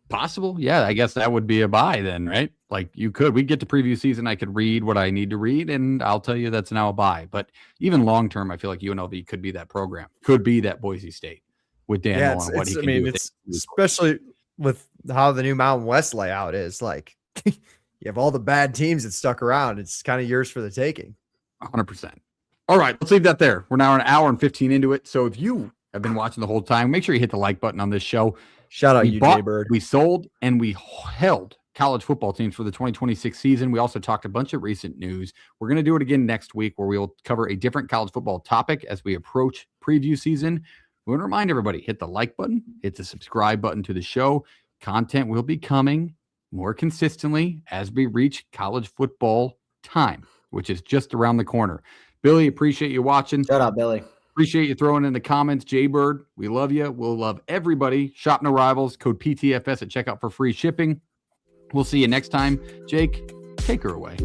Possible. Yeah. I guess that would be a buy then, right? We get to preview season. I could read what I need to read and I'll tell you that's now a buy, but even long-term, I feel like UNLV could be that program, could be that Boise State with Dan Mullen. What he can do. It's especially with how the new Mountain West layout is you have all the bad teams that stuck around. It's kind of yours for the taking. 100%. All right, let's leave that there. We're now an hour and 15 into it. So if you have been watching the whole time, make sure you hit the like button on this show. Shout out Jay-Bird. We sold and we held college football teams for the 2026 season. We also talked a bunch of recent news. We're going to do it again next week where we will cover a different college football topic as we approach preview season. We want to remind everybody, hit the like button, hit the subscribe button to the show. Content will be coming more consistently as we reach college football time, which is just around the corner. Billy, appreciate you watching. Shout out, Billy. Appreciate you throwing in the comments. Jay-Bird, we love you. We'll love everybody. Shop No Rivals, code PTFS at checkout for free shipping. We'll see you next time. Jake, take her away.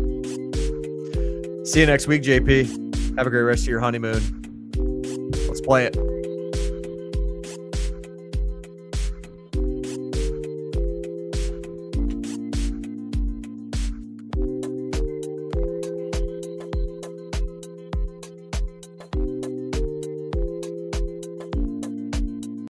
See you next week, JP. Have a great rest of your honeymoon. Let's play it.